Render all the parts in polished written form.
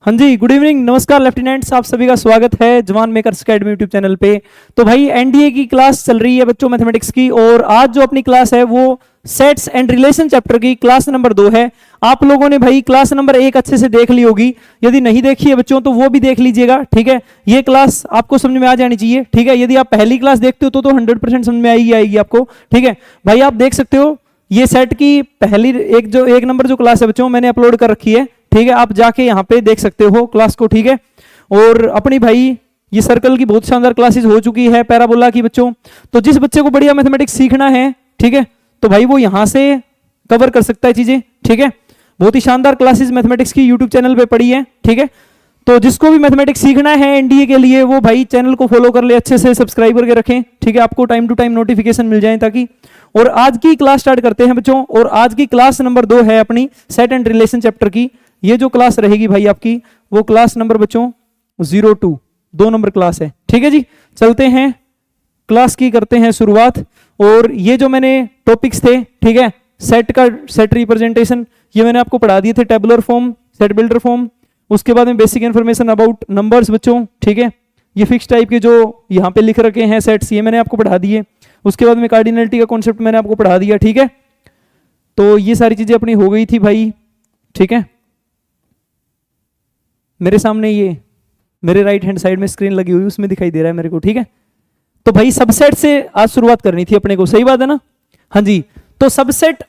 हाँ जी, good evening, नमस्कार lieutenants, आप सभी का स्वागत है जवान मेकर्स अकेडमी यूट्यूब चैनल पे। तो भाई एनडीए की क्लास चल रही है बच्चों मैथमेटिक्स की, और आज जो अपनी क्लास है वो सेट्स एंड रिलेशन चैप्टर की क्लास नंबर 2 है। आप लोगों ने भाई क्लास नंबर 1 अच्छे से देख ली होगी, यदि नहीं देखी है बच्चों तो वो भी देख लीजिएगा, ठीक है। ये क्लास आपको समझ में आ जानी चाहिए, ठीक है। यदि आप पहली क्लास देखते हो तो 100% समझ में आएगी आपको, ठीक है भाई। आप देख सकते हो ये सेट की पहली एक नंबर जो क्लास है बच्चों मैंने अपलोड कर रखी है, ठीक है। आप जाके यहाँ पे देख सकते हो क्लास को, ठीक है। और अपनी भाई ये सर्कल की बहुत शानदार क्लासेस हो चुकी है, पैराबोला की बच्चों। तो जिस बच्चे को बढ़िया मैथमेटिक्स सीखना है, ठीक है, तो भाई वो यहाँ से कवर कर सकता है चीजें, ठीक है। बहुत ही शानदार क्लासेस मैथमेटिक्स की यूट्यूब चैनल पे पड़ी है, ठीक है। तो जिसको भी मैथमेटिक्स सीखना है एनडीए के लिए वो भाई चैनल को फॉलो कर ले, अच्छे से सब्सक्राइब करके रखें, ठीक है। आपको टाइम टू टाइम नोटिफिकेशन मिल जाए ताकि। और आज की क्लास स्टार्ट करते हैं बच्चों, और आज की क्लास नंबर 2 है अपनी सेट एंड रिलेशन चैप्टर की। ये जो क्लास रहेगी भाई आपकी वो क्लास नंबर बच्चों 02 2 नंबर क्लास है, ठीक है जी। चलते हैं क्लास की, करते हैं शुरुआत। और ये जो मैंने टॉपिक्स थे, ठीक है, सेट रिप्रेजेंटेशन ये मैंने आपको पढ़ा दिए थे, tabular form, set builder form. उसके बाद में बेसिक इंफॉर्मेशन अबाउट नंबर्स बच्चों, ठीक है। ये फिक्स टाइप के जो यहाँ पे लिख रखे हैं सेट्स, ये मैंने आपको पढ़ा दिए। उसके बाद में कार्डिनलिटी का कॉन्सेप्ट मैंने आपको पढ़ा दिया, ठीक है। तो ये सारी चीजें अपनी हो गई थी भाई, ठीक है। मेरे सामने ये मेरे राइट हैंड साइड में स्क्रीन लगी हुई उसमें दिखाई दे रहा है मेरे को, ठीक है। तो भाई सबसेट से आज शुरुआत करनी थी अपने को, सही बात है ना। हाँ जी, तो सबसेट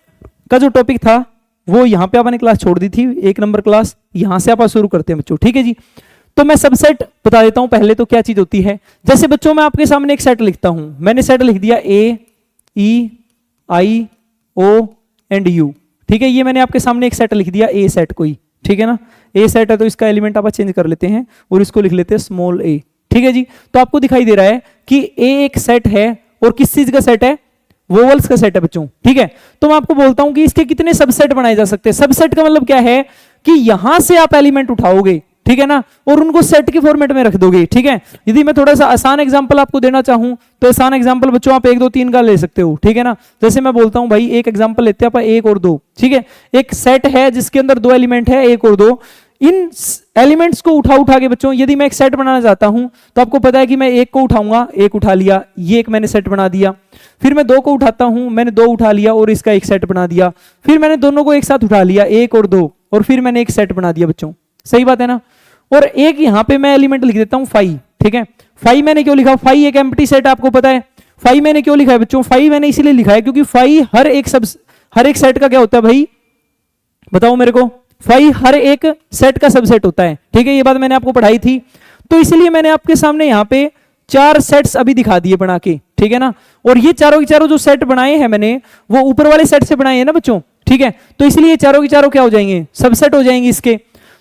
का जो टॉपिक था वो यहाँ पे आपने क्लास छोड़ दी थी, 1 नंबर क्लास, यहां से आप शुरू करते हैं बच्चों, ठीक है जी। तो मैं सबसेट बता देता हूं पहले तो क्या चीज होती है। जैसे बच्चों मैं आपके सामने एक सेट लिखता हूं, मैंने सेट लिख दिया ए ई आई ओ एंड यू, ठीक है। ये मैंने आपके सामने एक सेट लिख दिया, ए सेट कोई, ठीक है ना। ए सेट है तो इसका एलिमेंट आप चेंज कर लेते हैं और इसको लिख लेते हैं स्मॉल ए, ठीक है जी। तो आपको दिखाई दे रहा है कि ए एक सेट है, और किस चीज का सेट है, वोवल्स का सेट है बच्चों, ठीक है। तो मैं आपको बोलता हूं कि इसके कितने सबसेट बनाए जा सकते हैं। सबसेट का मतलब क्या है कि यहां से आप एलिमेंट उठाओगे, ठीक है ना, और उनको सेट के फॉर्मेट में रख दोगे, ठीक है। यदि मैं थोड़ा सा आसान एग्जांपल आपको देना चाहूं तो आसान एग्जांपल बच्चों आप 1 2 3 का ले सकते हो, ठीक है ना। जैसे मैं बोलता हूं भाई एक एग्जांपल लेते हैं आप 1 और 2, ठीक है। एक सेट है जिसके अंदर 2 एलिमेंट है, 1 और 2। इन एलिमेंट्स को उठा के बच्चों यदि मैं एक सेट बनाना चाहता हूं तो आपको पता है कि मैं 1 को उठाऊंगा, 1 उठा लिया, ये एक मैंने सेट बना दिया। फिर मैं 2 को उठाता हूं, मैंने 2 उठा लिया और इसका एक सेट बना दिया। फिर मैंने दोनों को एक साथ उठा लिया, 1 और 2, और फिर मैंने एक सेट बना दिया बच्चों, सही बात है ना। और एक यहां पे मैं एलिमेंट लिख देता हूं 5, ठीक है। 5 मैंने क्यों लिखा, 5 एक एम्प्टी सेट, आपको पता है 5 मैंने क्यों लिखा है बच्चों। 5 मैंने इसीलिए लिखा है क्योंकि 5 हर एक सेट का क्या होता है भाई, बताओ मेरे को। 5 हर एक सेट का सबसेट होता है, ठीक है। ये बात मैंने आपको पढ़ाई थी, तो इसलिए मैंने आपके सामने यहाँ पे 4 सेट्स अभी दिखा दिए बना के, ठीक है ना। और ये चारों के चारों जो सेट बनाए हैं मैंने वो ऊपर वाले सेट से बनाए हैं ना बच्चों, ठीक है। तो इसलिए चारों के चारों क्या हो जाएंगे, सबसेट हो जाएंगे इसके।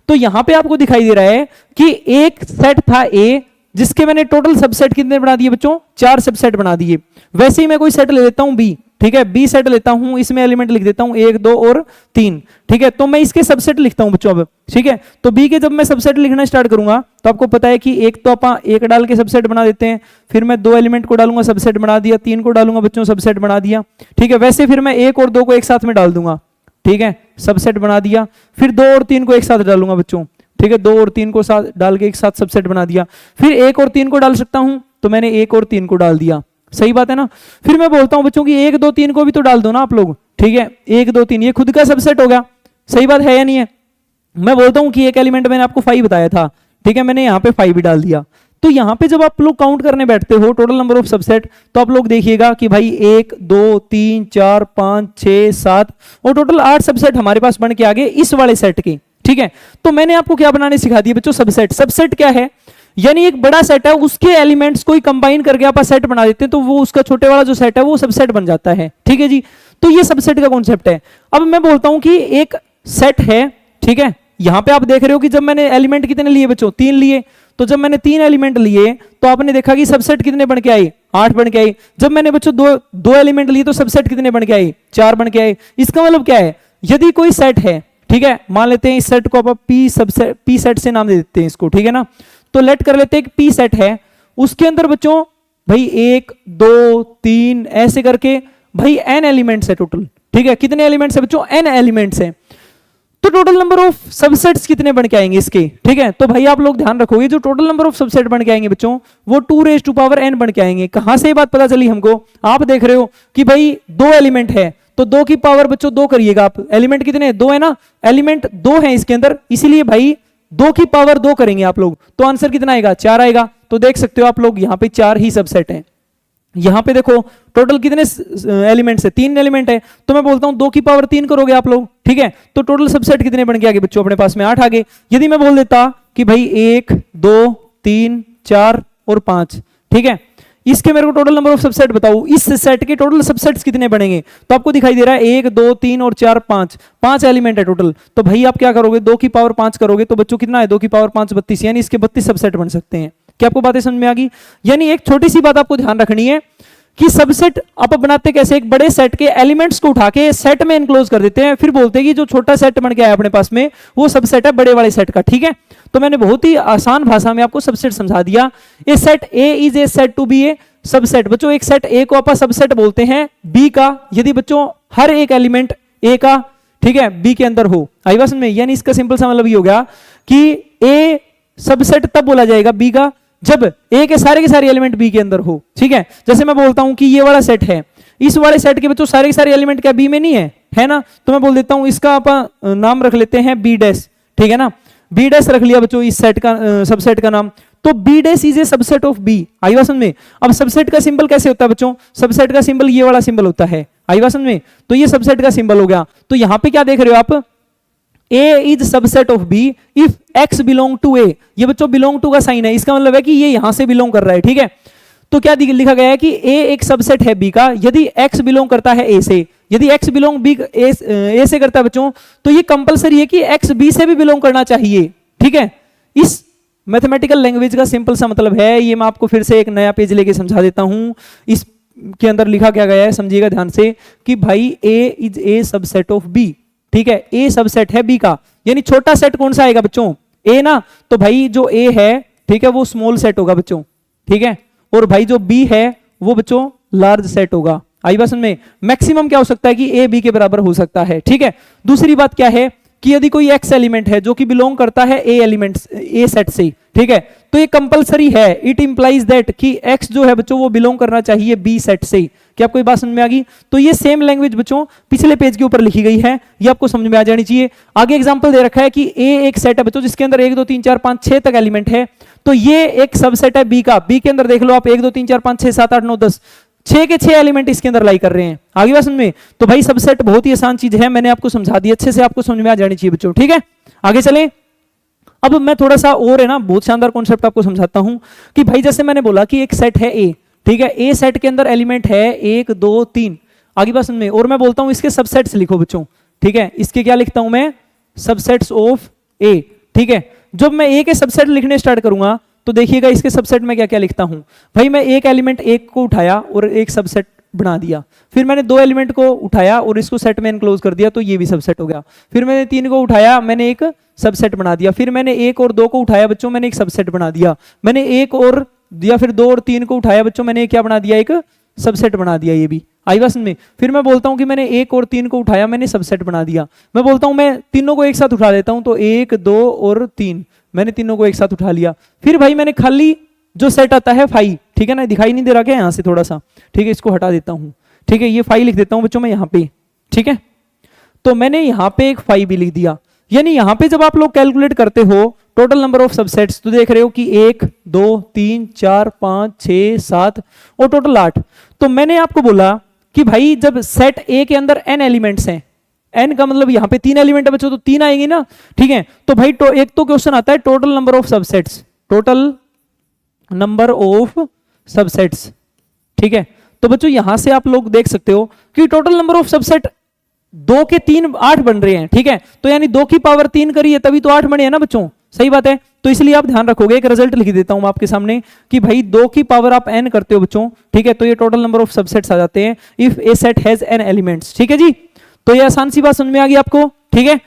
तो यहां पे आपको दिखाई दे रहा है कि एक सेट था ए, जिसके मैंने टोटल सबसेट कितने बना दिए बच्चों, 4 सबसेट बना दिए। वैसे ही मैं कोई सेट ले लेता हूं बी, ठीक है, बी सेट लेता हूं, इसमें एलिमेंट लिख देता हूं 1 2 और 3, ठीक है। तो मैं इसके सबसेट लिखता हूं बच्चों अब, ठीक है। तो बी के जब मैं सबसेट लिखना स्टार्ट करूंगा तो आपको पता है कि एक तो आप 1 डाल के सबसेट बना देते हैं, फिर मैं 2 एलिमेंट को डालूंगा सबसेट बना दिया, 3 को डालूंगा बच्चों सबसेट बना दिया, ठीक है। वैसे फिर मैं 1 और 2 को एक साथ में डाल दूंगा, ठीक है, सबसेट बना दिया। फिर 2 और 3 को एक साथ डालूंगा बच्चों, ठीक है, 2 और 3 को साथ डाल के एक साथ सबसेट बना दिया। फिर 1 और 3 को डाल सकता हूं, तो मैंने 1 और 3 को डाल दिया, सही बात है ना। फिर मैं बोलता हूं बच्चों कि 1 2 3 को भी तो डाल दो ना आप लोग, ठीक है। 1 2 3 ये खुद का सबसेट हो गया, सही बात है या नहीं है। मैं बोलता हूं कि एक एलिमेंट मैंने आपको 5 बताया था, ठीक है, मैंने यहाँ पे 5 भी डाल दिया। तो यहाँ पे जब आप लोग काउंट करने बैठते हो टोटल नंबर ऑफ सबसेट, तो आप लोग देखिएगा कि भाई 1 2 3 4 5 6 7 और टोटल 8 सबसेट हमारे पास बन के आ गए इस वाले सेट के, ठीक है। तो मैंने आपको क्या बनाने सिखा दिया बच्चों, सबसेट। सबसेट क्या है, यानी एक बड़ा सेट है उसके एलिमेंट्स को कंबाइन करके आप सेट बना देते हैं, तो वो उसका छोटे वाला जो सेट है वो सबसेट बन जाता है, ठीक है जी। तो ये सबसेट का कॉन्सेप्ट है। अब मैं बोलता हूं कि एक सेट है, ठीक है। यहां पे आप देख रहे हो कि जब मैंने एलिमेंट कितने लिए बच्चों, 3 लिए। तो जब मैंने 3 एलिमेंट लिए तो आपने देखा कि सबसेट कितने बन के आए, 8 बन के आए। जब मैंने बच्चों दो एलिमेंट लिए तो सबसेट कितने बन के आए, 4 बन के आए। इसका मतलब क्या है, यदि कोई सेट है, ठीक है, मान लेते हैं इस सेट को आप पी सेट से नाम दे देते हैं इसको, ठीक है ना। तो लेट कर लेते हैं कि पी सेट है, उसके अंदर बच्चों भाई 1 2 3 ऐसे करके भाई n एलिमेंट्स है टोटल, ठीक है। कितने एलिमेंट्स है बच्चों, n एलिमेंट्स है। तो तो टोटल नंबर ऑफ सबसेट्स कितने बन के आएंगे इसके, ठीक है। तो भाई आप लोग ध्यान रखोगे, जो टोटल नंबर ऑफ सबसेट बन के आएंगे बच्चों, वो 2n बन के आएंगे। कहां से ये बात पता चली हमको, आप देख रहे हो कि भाई 2 एलिमेंट है, तो 2 की पावर बच्चों 2 करिएगा आप। एलिमेंट कितने, 2 है ना, एलिमेंट 2 है इसके अंदर, इसीलिए भाई 2 की पावर 2 करेंगे आप लोग, तो आंसर कितना आएगा, 4 आएगा। तो देख सकते हो आप लोग यहाँ पे 4 ही सबसेट हैं। यहां पे देखो टोटल कितने एलिमेंट्स है, 3 एलिमेंट है, तो मैं बोलता हूं 2 की पावर 3 करोगे आप लोग, ठीक है। तो टोटल सबसेट कितने बन के आगे बच्चों, अपने पास में 8 आगे। यदि मैं बोल देता कि भाई 1 2 3 4 और 5, ठीक है, इसके मेरे को टोटल नंबर ऑफ सबसेट बताओ, इस सेट के टोटल सबसेट्स कितने बनेंगे। तो आपको दिखाई दे रहा है 1 2 3 और 4 5 एलिमेंट है टोटल। तो भाई आप क्या करोगे, 2 की पावर 5 करोगे, तो बच्चों कितना है, 2 की पावर 5 32, यानी इसके 32 सबसेट बन सकते हैं। क्या आपको बातें समझ में आ गई। यानी एक छोटी सी बात आपको ध्यान रखनी है कि सबसेट आप बनाते कैसे, एक बड़े सेट के एलिमेंट्स को उठा के सेट में एनक्लोज कर देते हैं, फिर बोलते हैं कि जो छोटा सेट बन के आया अपने पास में वो सबसेट है बड़े वाले सेट का, ठीक है। तो मैंने बहुत ही आसान भाषा में आपको सबसेट समझा दिया। A set A is a set to be a subset. बच्चों एक सेट ए को आप सबसेट बोलते हैं बी का, यदि बच्चों हर एक एलिमेंट ए का, ठीक है, बी के अंदर हो। आई बात समझ में। यानी इसका सिंपल सा मतलब ये हो गया कि ए सबसेट तब बोला जाएगा बी का जब ए के सारे एलिमेंट बी के अंदर हो, ठीक है। जैसे मैं बोलता हूं कि ये वाला सेट है, इस वाले सेट के बच्चों सारे के सारे एलिमेंट क्या बी में नहीं है ना, तो मैं बोल देता हूं इसका आप नाम रख लेते हैं बी डैश, ठीक है ना। बी डैश रख लिया बच्चों इस सेट का सबसेट का नाम, तो B dash is a subset of B. आई बात समझ में। अब सबसेट का सिंबल कैसे होता है बच्चों, सबसेट का सिंबल ये वाला सिंबल होता है। आई बात समझ में। तो ये सबसेट का सिंबल हो गया। तो यहां पे क्या देख रहे हो आप, A is subset of B if X belong to A। ये बच्चों बिलोंग टू का साइन है, इसका मतलब है कि ये यहां से बिलोंग कर रहा है, ठीक है। तो क्या लिखा गया है कि A एक सबसेट है B का यदि X बिलोंग करता है A से। यदि X बिलोंग B A से करता है बच्चों, तो ये कंपलसरी है कि X B से भी बिलोंग करना चाहिए, ठीक है। इस मैथमेटिकल लैंग्वेज का सिंपल सा मतलब है ये। मैं आपको फिर से एक नया पेज लेके समझा देता हूं। इस के अंदर लिखा क्या गया है, समझिएगा ध्यान से, कि भाई A is a subset of B, ठीक है। ए सबसेट है बी का, यानी छोटा सेट कौन सा आएगा बच्चों, ए ना। तो भाई जो ए है, ठीक है, वो स्मॉल सेट होगा बच्चों, ठीक है। और भाई जो बी है वो बच्चों लार्ज सेट होगा। आई बात समझ में। मैक्सिमम क्या हो सकता है कि ए बी के बराबर हो सकता है, ठीक है। दूसरी बात क्या है कि यदि कोई एक्स एलिमेंट है जो कि बिलोंग करता है ए एलिमेंट ए सेट से, ठीक है, तो ये कंपलसरी है, इट इंप्लाइज दैट कि एक्स जो है बच्चों वो बिलोंग करना चाहिए बी सेट से। क्या आपको ये बात समझ में आ गई। तो ये सेम लैंग्वेज बच्चों पिछले पेज के ऊपर लिखी गई है, ये आपको समझ में आ जानी चाहिए। आगे एग्जांपल दे रखा है कि ए एक सेट है बच्चों जिसके अंदर 1 2 3 4 5 6 तक एलिमेंट है, तो ये एक सबसेट है बी का। बी के अंदर देख लो आप 1 2 3 4 5 6 7 8 9 10 6 के 6 एलिमेंट इसके अंदर लाई कर रहे हैं। आगे बात समझ में। तो भाई सबसेट बहुत ही आसान चीज है, मैंने आपको समझा दी, अच्छे से आपको समझ में आ जानी चाहिए बच्चों, ठीक है। आगे चलें। अब मैं थोड़ा सा और है ना बहुत शानदार कॉन्सेप्ट आपको समझाता हूं कि भाई जैसे मैंने बोला कि एक सेट है ए, ठीक है, ए सेट के अंदर एलिमेंट है 1 2 3। आगे बात समझ में। और मैं बोलता हूं इसके सबसेट्स लिखो बच्चों, ठीक है। इसके क्या लिखता हूं मैं, सबसेट्स ऑफ ए, ठीक है। जब मैं ए के सबसेट लिखने स्टार्ट करूंगा तो देखिएगा इसके सबसेट में क्या क्या लिखता हूं। भाई मैं एक एलिमेंट एक को उठाया और एक सबसेट बना दिया, फिर मैंने 2 एलिमेंट को उठाया और इसको सेट में एनक्लोज कर दिया, तो ये भी सबसेट हो गया। फिर मैंने 3 को उठाया, मैंने एक सबसेट बना दिया। फिर मैंने 1 और 2 को उठाया बच्चों, मैंने एक सबसेट बना दिया। मैंने 1 और दिया, फिर 2 और 3 को उठाया बच्चों, मैंने क्या बना दिया, एक सबसेट बना दिया। ये भी आई बात में। फिर मैं बोलता हूं कि मैंने 1 और 3 को उठाया, मैंने सबसेट बना दिया। मैं बोलता हूं मैं तीनों को एक साथ उठा लेता हूं, तो 1 2 और 3, मैंने तीनों को एक साथ उठा लिया। फिर भाई मैंने खाली जो सेट आता है 5, ठीक है ना, दिखाई नहीं दे रहा क्या यहां से थोड़ा सा, ठीक है, इसको हटा देता हूं, ठीक है। ये 5 लिख देता हूं बच्चों मैं यहां पे, ठीक है। तो मैंने यहां पे एक 5 भी लिख दिया। यानी यहां पे जब आप लोग कैलकुलेट करते हो टोटल नंबर ऑफ सबसेट्स, तो देख रहे हो कि 1 2 3 4 5 6 7 और टोटल 8। तो मैंने आपको बोला कि भाई जब सेट ए के अंदर n एलिमेंट्स हैं, n का मतलब यहां पे 3 एलिमेंट है बच्चों, तो 3 आएंगे ना, ठीक है। तो भाई एक तो क्वेश्चन आता है total number of subsets, total number of subsets, ठीक है। तो बच्चों यहां से आप लोग देख सकते हो कि टोटल नंबर ऑफ सबसेट 2 के 3 8 बन रहे हैं, ठीक है। तो यानी 2 की पावर 3 करी है तभी तो 8 बने हैं ना बच्चों, सही बात है। तो इसलिए आप ध्यान रखोगे, एक रिजल्ट लिख देता हूं आपके सामने कि भाई 2 की पावर आप n करते हो बच्चों, ठीक है, तो ये टोटल नंबर ऑफ सबसेट्स आ जाते हैं if A set has n elements, ठीक है जी। तो ये आसान सी बात समझ में आ गई आपको, ठीक है।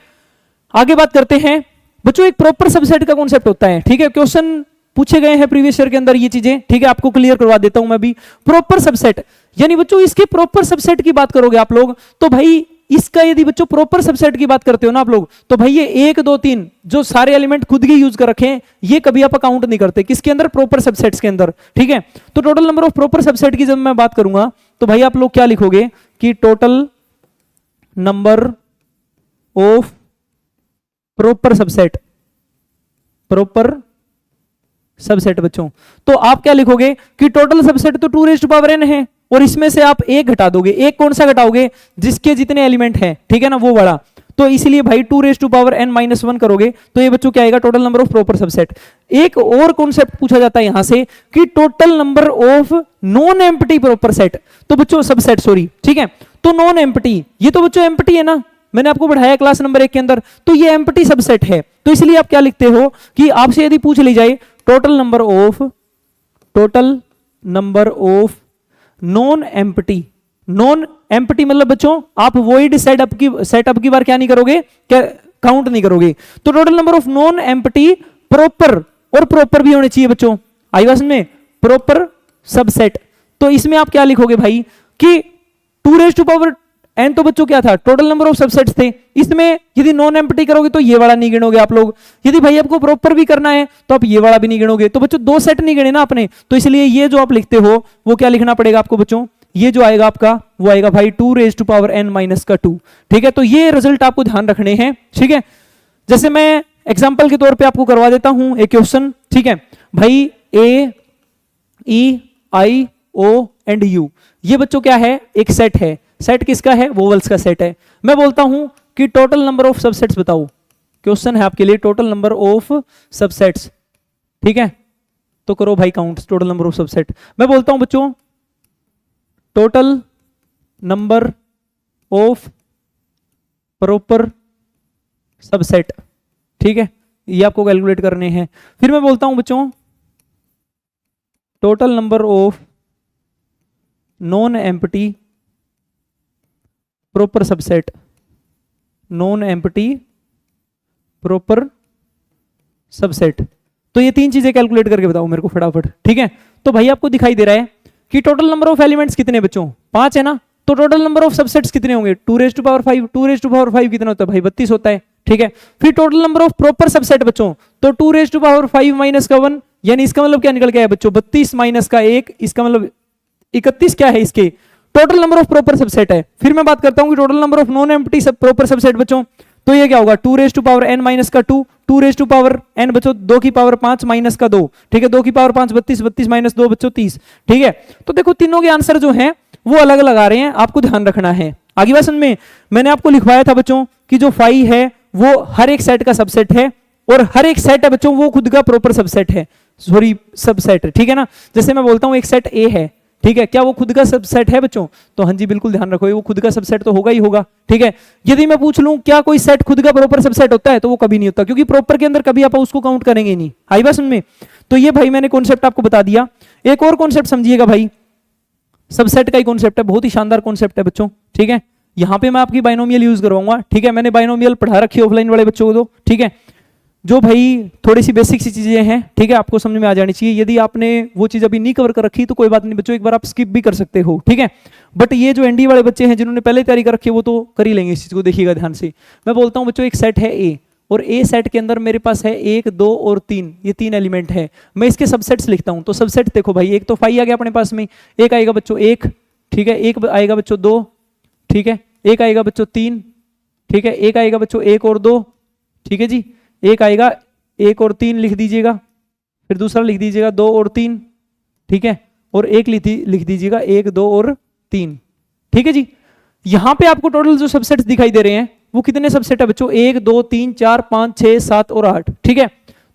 आगे बात करते हैं बच्चों, एक प्रॉपर सबसेट का कॉन्सेप्ट होता है, ठीक है। क्वेश्चन पूछे गए हैं प्रीवियस ईयर के अंदर ये चीजें, ठीक है, आपको क्लियर करवा देता हूं मैं भी। प्रॉपर सबसेट यानी बच्चों इसके प्रॉपर सबसेट की बात करोगे आप लोग, तो भाई इसका यदि बच्चों प्रॉपर सबसेट की बात करते हो ना आप लोग, तो भाई ये 1 2 3 जो सारे एलिमेंट खुद के यूज कर रखे हैं, ये कभी आप काउंट नहीं करते किसके अंदर, प्रॉपर सबसेट्स के अंदर, ठीक है। तो total number of proper subset की जब मैं बात करूंगा तो भाई आप लोग क्या लिखोगे कि total number of proper subset, proper subset बच्चों, तो आप क्या लिखोगे कि टोटल सबसेट तो 2n है, और इसमें से आप एक घटा दोगे। एक कौन सा घटाओगे, जिसके जितने एलिमेंट हैं, ठीक है ना, वो वाला। तो इसलिए भाई 2n-1 करोगे तो ये बच्चों क्या आएगा, total number of proper subset. एक और कॉन्सेप्ट पूछा जाता है यहां से कि total number of non empty proper set, तो बच्चों सबसेट, सॉरी, ठीक है। तो नॉन एम्प्टी, ये तो बच्चों एम्प्टी है ना, मैंने आपको पढ़ाया क्लास नंबर 1 के अंदर, तो ये एम्प्टी सबसेट है। तो इसलिए आप क्या लिखते हो कि आपसे यदि पूछ ली जाए total number of non empty, non empty मतलब बच्चों आप वॉइड सेटअप की बार क्या नहीं करोगे, क्या काउंट नहीं करोगे। तो total number of non empty proper, और प्रॉपर भी होने चाहिए बच्चों, आई बात में, प्रॉपर सबसेट। तो इसमें आप क्या लिखोगे भाई कि 2n तो बच्चों क्या था, टोटल नंबर ऑफ सबसेट्स थे। इसमें यदि नॉन एम्प्टी करोगे तो ये वाला नहीं गिनोगे आप लोग, यदि भाई आपको प्रॉपर भी करना है तो आप ये वाला भी नहीं गिनोगे। तो बच्चों 2 सेट नहीं गिने ना आपने, तो इसलिए ये जो आप लिखते हो वो क्या लिखना पड़ेगा आपको बच्चों, ये जो आएगा आपका वो आएगा भाई 2n-2, ठीक है। तो ये रिजल्ट आपको ध्यान रखने हैं, ठीक है। जैसे मैं एग्जाम्पल के तौर पर आपको करवा देता हूं एक क्वेश्चन, ठीक है भाई, A-E-I-O एंड U, ये बच्चों क्या है, एक सेट है। सेट किसका है, वोवेल्स का सेट है। मैं बोलता हूं कि टोटल नंबर ऑफ सबसेट्स बताओ, क्वेश्चन है आपके लिए टोटल नंबर ऑफ सबसेट्स, ठीक है। तो करो भाई count total number of subset. मैं बोलता हूं बच्चों total number of proper subset, ठीक है, ये आपको कैलकुलेट करने हैं। फिर मैं बोलता हूं बच्चों total number of non empty proper subset, non empty proper subset. तो ये 3 चीजें कैलकुलेट करके बताओ मेरे को फटाफट, ठीक है। तो भाई आपको दिखाई दे रहा है कि टोटल नंबर ऑफ एलिमेंट्स कितने बच्चों, 5 है ना। तो टोटल नंबर ऑफ सबसेट्स कितने होंगे, 2n-5, 2n-5 कितना होता है भाई 32 होता है, ठीक है। फिर total number of proper subset बच्चों, तो 2n-5 माइनस का 1, यानी इसका मतलब क्या निकल के आया बच्चों 32 माइनस का 1, इसका मतलब 31 क्या है, इसके total number of proper subset है। फिर मैं बात करता हूं कि total number of non empty proper subset बच्चों, तो ये क्या होगा 2n-2, 2n बच्चों 2 की पावर 5 माइनस का 2, ठीक है, 2 की पावर 5 32 माइनस 2 बच्चों 30, ठीक है। तो देखो तीनों के आंसर जो हैं वो अलग अलग आ रहे हैं, आपको ध्यान रखना है। आगे बात में मैंने आपको लिखवाया था बच्चों कि जो फाई है वो हर एक सेट का सबसेट है, और हर एक सेट है बच्चों वो खुद का प्रॉपर सबसेट है, सॉरी सबसेट, ठीक है ना। जैसे मैं बोलता हूं एक सेट ए है, ठीक है, क्या वो खुद का सबसेट है बच्चों, तो हाँ जी बिल्कुल ध्यान रखो वो खुद का सबसेट तो होगा ही होगा, ठीक है। यदि मैं पूछ लूं क्या कोई सेट खुद का प्रॉपर सबसेट होता है, तो वो कभी नहीं होता, क्योंकि प्रॉपर के अंदर कभी आप उसको काउंट करेंगे नहीं, आई बात में। तो ये भाई मैंने कॉन्सेप्ट आपको बता दिया। एक और कॉन्सेप्ट समझिएगा भाई, सबसेट का ही कॉन्सेप्ट है, बहुत ही शानदार कॉन्सेप्ट है बच्चों, ठीक है। यहां पे मैं आपकी बाइनोमियल यूज करवाऊंगा, ठीक है, मैंने बाइनोमियल पढ़ा रखी है ऑफलाइन वाले बच्चों को, तो ठीक है, जो भाई थोड़ी सी बेसिक सी चीजें हैं, ठीक है, आपको समझ में आ जानी चाहिए। यदि आपने वो चीज अभी नहीं कवर कर रखी तो कोई बात नहीं बच्चों, एक बार आप स्किप भी कर सकते हो, ठीक है। बट ये जो एनडी वाले बच्चे हैं जिन्होंने पहले तैयारी कर रखी है वो तो कर ही लेंगे, इस चीज को देखिएगा ध्यान से। मैं बोलता हूं बच्चों एक सेट है ए, और ए सेट के अंदर मेरे पास है 1 2 और 3, ये 3 एलिमेंट है। मैं इसके सबसेट्स लिखता हूं, तो सबसेट देखो भाई, एक तो फाई आ गया अपने पास में, एक आएगा बच्चों 1, ठीक है, एक आएगा बच्चों 2, ठीक है, एक आएगा बच्चों 3, ठीक है, एक आएगा बच्चों 1 और 2, ठीक है जी, एक आएगा 1 और 3 लिख दीजिएगा, फिर दूसरा लिख दीजिएगा 2 और 3, ठीक है, और एक लिख दीजिएगा 1 2 और 3, ठीक है जी। यहां पे आपको टोटल जो सबसेट्स दिखाई दे रहे हैं वो कितने सबसेट है बच्चों, 1 2 3 4 5 6 7 और 8, ठीक है।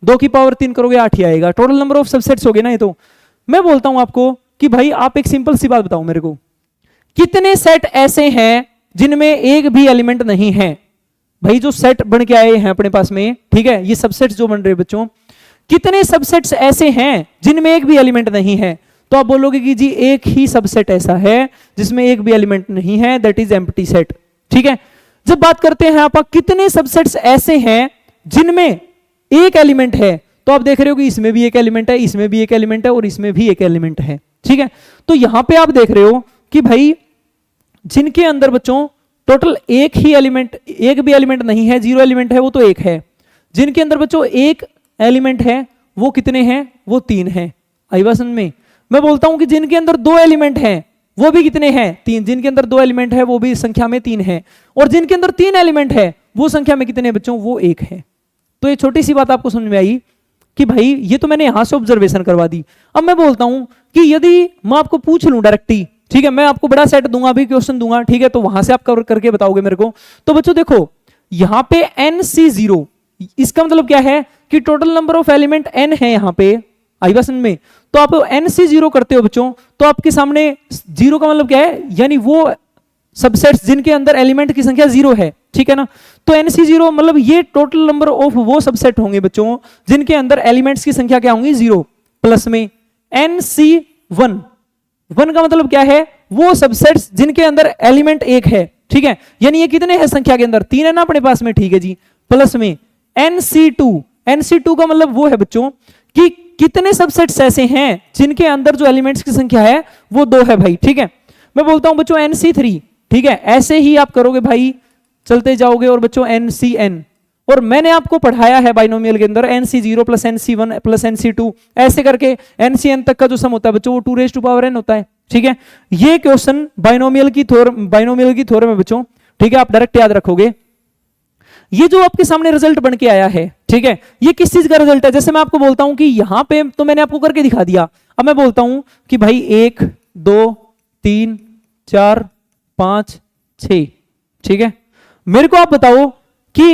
2 की पावर 3 करोगे 8 ही आएगा, टोटल नंबर ऑफ सबसेट्स हो गए ना ये। तो मैं बोलता हूं आपको कि भाई आप एक सिंपल सी बात बताओ मेरे को, कितने सेट ऐसे हैं जिनमें एक भी एलिमेंट नहीं है। भाई जो सेट बन के आए हैं अपने पास में, ठीक है, ये सबसेट्स जो बन रहे हैं बच्चों, कितने सबसेट्स ऐसे हैं जिनमें एक भी एलिमेंट नहीं है। तो आप बोलोगे कि जी एक ही सबसेट ऐसा है जिसमें एक भी एलिमेंट नहीं है, दैट इज एम्प्टी सेट, ठीक है। जब बात करते हैं आप कितने सबसेट्स ऐसे हैं जिनमें एक एलिमेंट है, तो आप देख रहे हो कि इसमें भी एक एलिमेंट है, इसमें भी एक एलिमेंट है और इसमें भी एक एलिमेंट है, ठीक है। तो यहां पे आप देख रहे हो कि भाई जिनके अंदर बच्चों टोटल एक ही एलिमेंट, एक भी एलिमेंट नहीं है, 0 एलिमेंट है वो तो एक है। जिनके अंदर बच्चों एक एलिमेंट है वो कितने हैं? वो 3 हैं। आई बात समझ में? मैं बोलता हूं कि जिनके अंदर 2 एलिमेंट हैं वो भी कितने हैं? 3। जिनके अंदर 2 एलिमेंट है वो भी संख्या में 3 है, और जिनके अंदर 3 एलिमेंट है वो संख्या में कितने बच्चों? वो 1 है। तो ये छोटी सी बात आपको समझ में आई कि भाई ये तो मैंने यहां से ऑब्जर्वेशन करवा दी। अब मैं बोलता हूं कि यदि मैं आपको पूछ लूं डायरेक्टली, ठीक है, मैं आपको बड़ा सेट दूंगा, अभी क्वेश्चन दूंगा, ठीक है, तो वहां से आप कवर करके बताओगे मेरे को। तो बच्चों देखो यहां पे NC0, इसका मतलब क्या है कि total number of element n है यहां पे। आई बात समझ में? तो आप NC0 करते हो बच्चों, तो आपके सामने 0 का मतलब क्या है? यानी वो सबसेट्स जिनके अंदर एलिमेंट की संख्या 0 है, ठीक है ना। तो NC0 मतलब ये टोटल नंबर ऑफ वो सबसेट होंगे बच्चों जिनके अंदर एलिमेंट्स की संख्या क्या होंगी? 0। प्लस में NC1, 1 का मतलब क्या है? वो सबसेट्स जिनके अंदर एलिमेंट 1 है, ठीक है, यानी ये कितने हैं संख्या के अंदर? 3 है ना अपने पास में, ठीक है जी। प्लस में NC2, NC2 का मतलब वो है बच्चों कि कितने सबसेट्स ऐसे हैं जिनके अंदर जो एलिमेंट्स की संख्या है वो 2 है भाई, ठीक है। मैं बोलता हूं बच्चों NC3, ठीक है, ऐसे ही आप करोगे भाई, चलते जाओगे, और बच्चों NCN, और मैंने आपको पढ़ाया है बाइनोमियल के अंदर NC0 plus NC1 plus NC2 ऐसे करके NCN तक का जो सम होता है बच्चों वो 2n होता है, ठीक है। ये क्वेश्चन बाइनोमियल की थ्योरम है बच्चों, ठीक है, आप डायरेक्ट याद रखोगे। ये जो आपके सामने रिजल्ट बन के आया है, ठीक है, ये किस चीज का रिजल्ट है? जैसे मैं आपको बोलता हूं कि यहां पे तो मैंने आपको करके दिखा दिया, अब मैं बोलता हूं कि भाई 1 2 3 4 5 6, ठीक है, मेरे को आप बताओ कि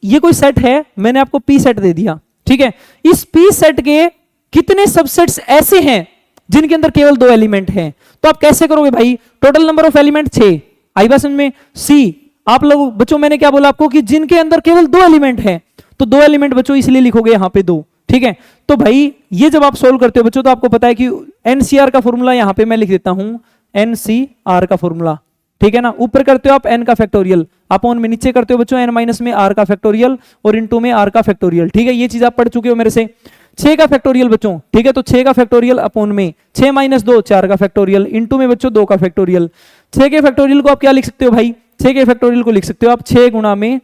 ये कोई सेट है, मैंने आपको P सेट दे दिया, ठीक है, इस P सेट के कितने सबसेट्स ऐसे हैं जिनके अंदर केवल 2 एलिमेंट हैं? तो आप कैसे करोगे भाई? Total number of element 6। आई बात समझ में? C, आप लोग बच्चों मैंने क्या बोला आपको कि जिनके अंदर केवल 2 एलिमेंट हैं, तो 2 एलिमेंट बच्चों इसलिए लिखोगे यहां पे 2, ठीक है। तो भाई ये जब आप सोल्व करते हो बच्चों तो आपको पता है कि NCR का फॉर्मूला यहां पे मैं लिख देता हूं, NCR का फॉर्मूला, ठीक है ना। ऊपर करते हो आप n का फैक्टोरियल, अपॉन में नीचे करते हो बच्चों n माइनस में r का फैक्टोरियल, और इनटू में r का फैक्टोरियल, ठीक है। ये चीज आप पढ़ चुके हो मेरे से। 6 का फैक्टोरियल बच्चों, ठीक है, तो 6 का फैक्टोरियल अपॉन में 6 माइनस 2 4 का फैक्टोरियल, इनटू में बच्चों 2 का फैक्टोरियल। 6 के फैक्टोरियल को आप क्या लिख सकते हो भाई? 6 के फैक्टोरियल को लिख सकते हो आप 6 गुणा में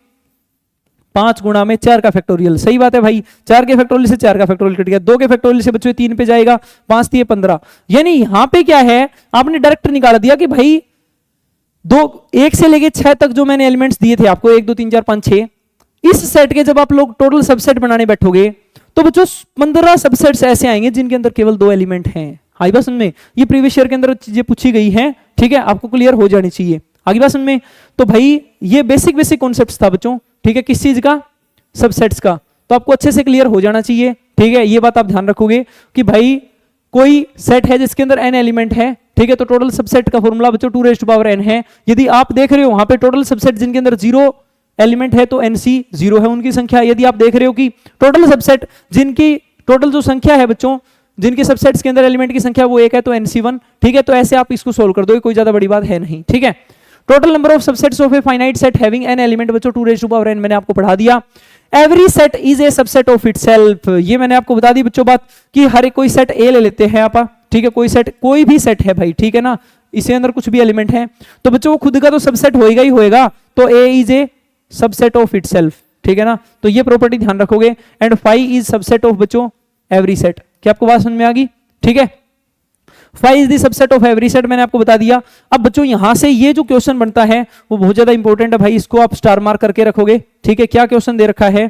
5 गुणा में 4 का फैक्टोरियल। सही बात है भाई, 4 के फैक्टोरियल से 4 का फैक्टोरियल कट गया, 2 के फैक्टोरियल से बच्चों 3 पे जाएगा, 5 3 15, यानी यहां पे क्या है, आपने डायरेक्ट निकाल दिया कि भाई 1 से लेके 6 तक जो मैंने एलिमेंट्स दिए थे आपको, 1 2 3 4 5 6, इस सेट के जब आप लोग टोटल सबसेट बनाने बैठोगे तो बच्चों 15 सबसेट्स ऐसे आएंगे जिनके अंदर केवल 2 एलिमेंट हैं। हाई बात समझ में? ये प्रीवियस ईयर के अंदर चीजें पूछी गई हैं, ठीक है, आपको क्लियर हो जानी चाहिए। आगे बात समझ में? तो भाई ये बेसिक कॉन्सेप्ट्स था बच्चों, ठीक है, किस चीज का? सबसेट्स का। तो आपको अच्छे से क्लियर हो जाना चाहिए, ठीक है। ये बात आप ध्यान रखोगे कि भाई कोई सेट है जिसके अंदर n एलिमेंट है, ठीक है, तो टोटल सबसेट का फॉर्मूला बच्चों 2n है। यदि आप देख रहे हो वहां पे टोटल सबसेट जिनके अंदर 0 एलिमेंट है तो NC0 है उनकी संख्या। यदि आप देख रहे हो कि टोटल सबसेट जिनकी टोटल जो संख्या है बच्चों जिनके सबसेट्स के अंदर एलिमेंट की संख्या वो 1 है तो NC1, ठीक है। तो ऐसे आप इसको सोल्व कर दो, कोई ज्यादा बड़ी बात है नहीं, ठीक है। Total number of subsets of a finite set having n element बच्चों 2n मैंने आपको पढ़ा दिया। Every set is a subset of itself, ये मैंने आपको बता दी बच्चों बात कि हर एक कोई सेट ए ले लेते हैं आप, ठीक है, कोई भी सेट है भाई, ठीक है ना, इसके अंदर कुछ भी एलिमेंट है तो बच्चों वो खुद का तो सबसेट होएगा ही होएगा, तो A is a subset of itself, ठीक है ना। तो ये प्रॉपर्टी ध्यान रखोगे। And phi is subset of बच्चों एवरी सेट। क्या आपको बात समझ में आ गई? ठीक है, phi is the subset of every set मैंने आपको बता दिया। अब बच्चों यहां से ये जो क्वेश्चन बनता है वो बहुत ज्यादा इंपॉर्टेंट है भाई, इसको आप स्टार मार्क करके रखोगे, ठीक है। क्या क्वेश्चन दे रखा है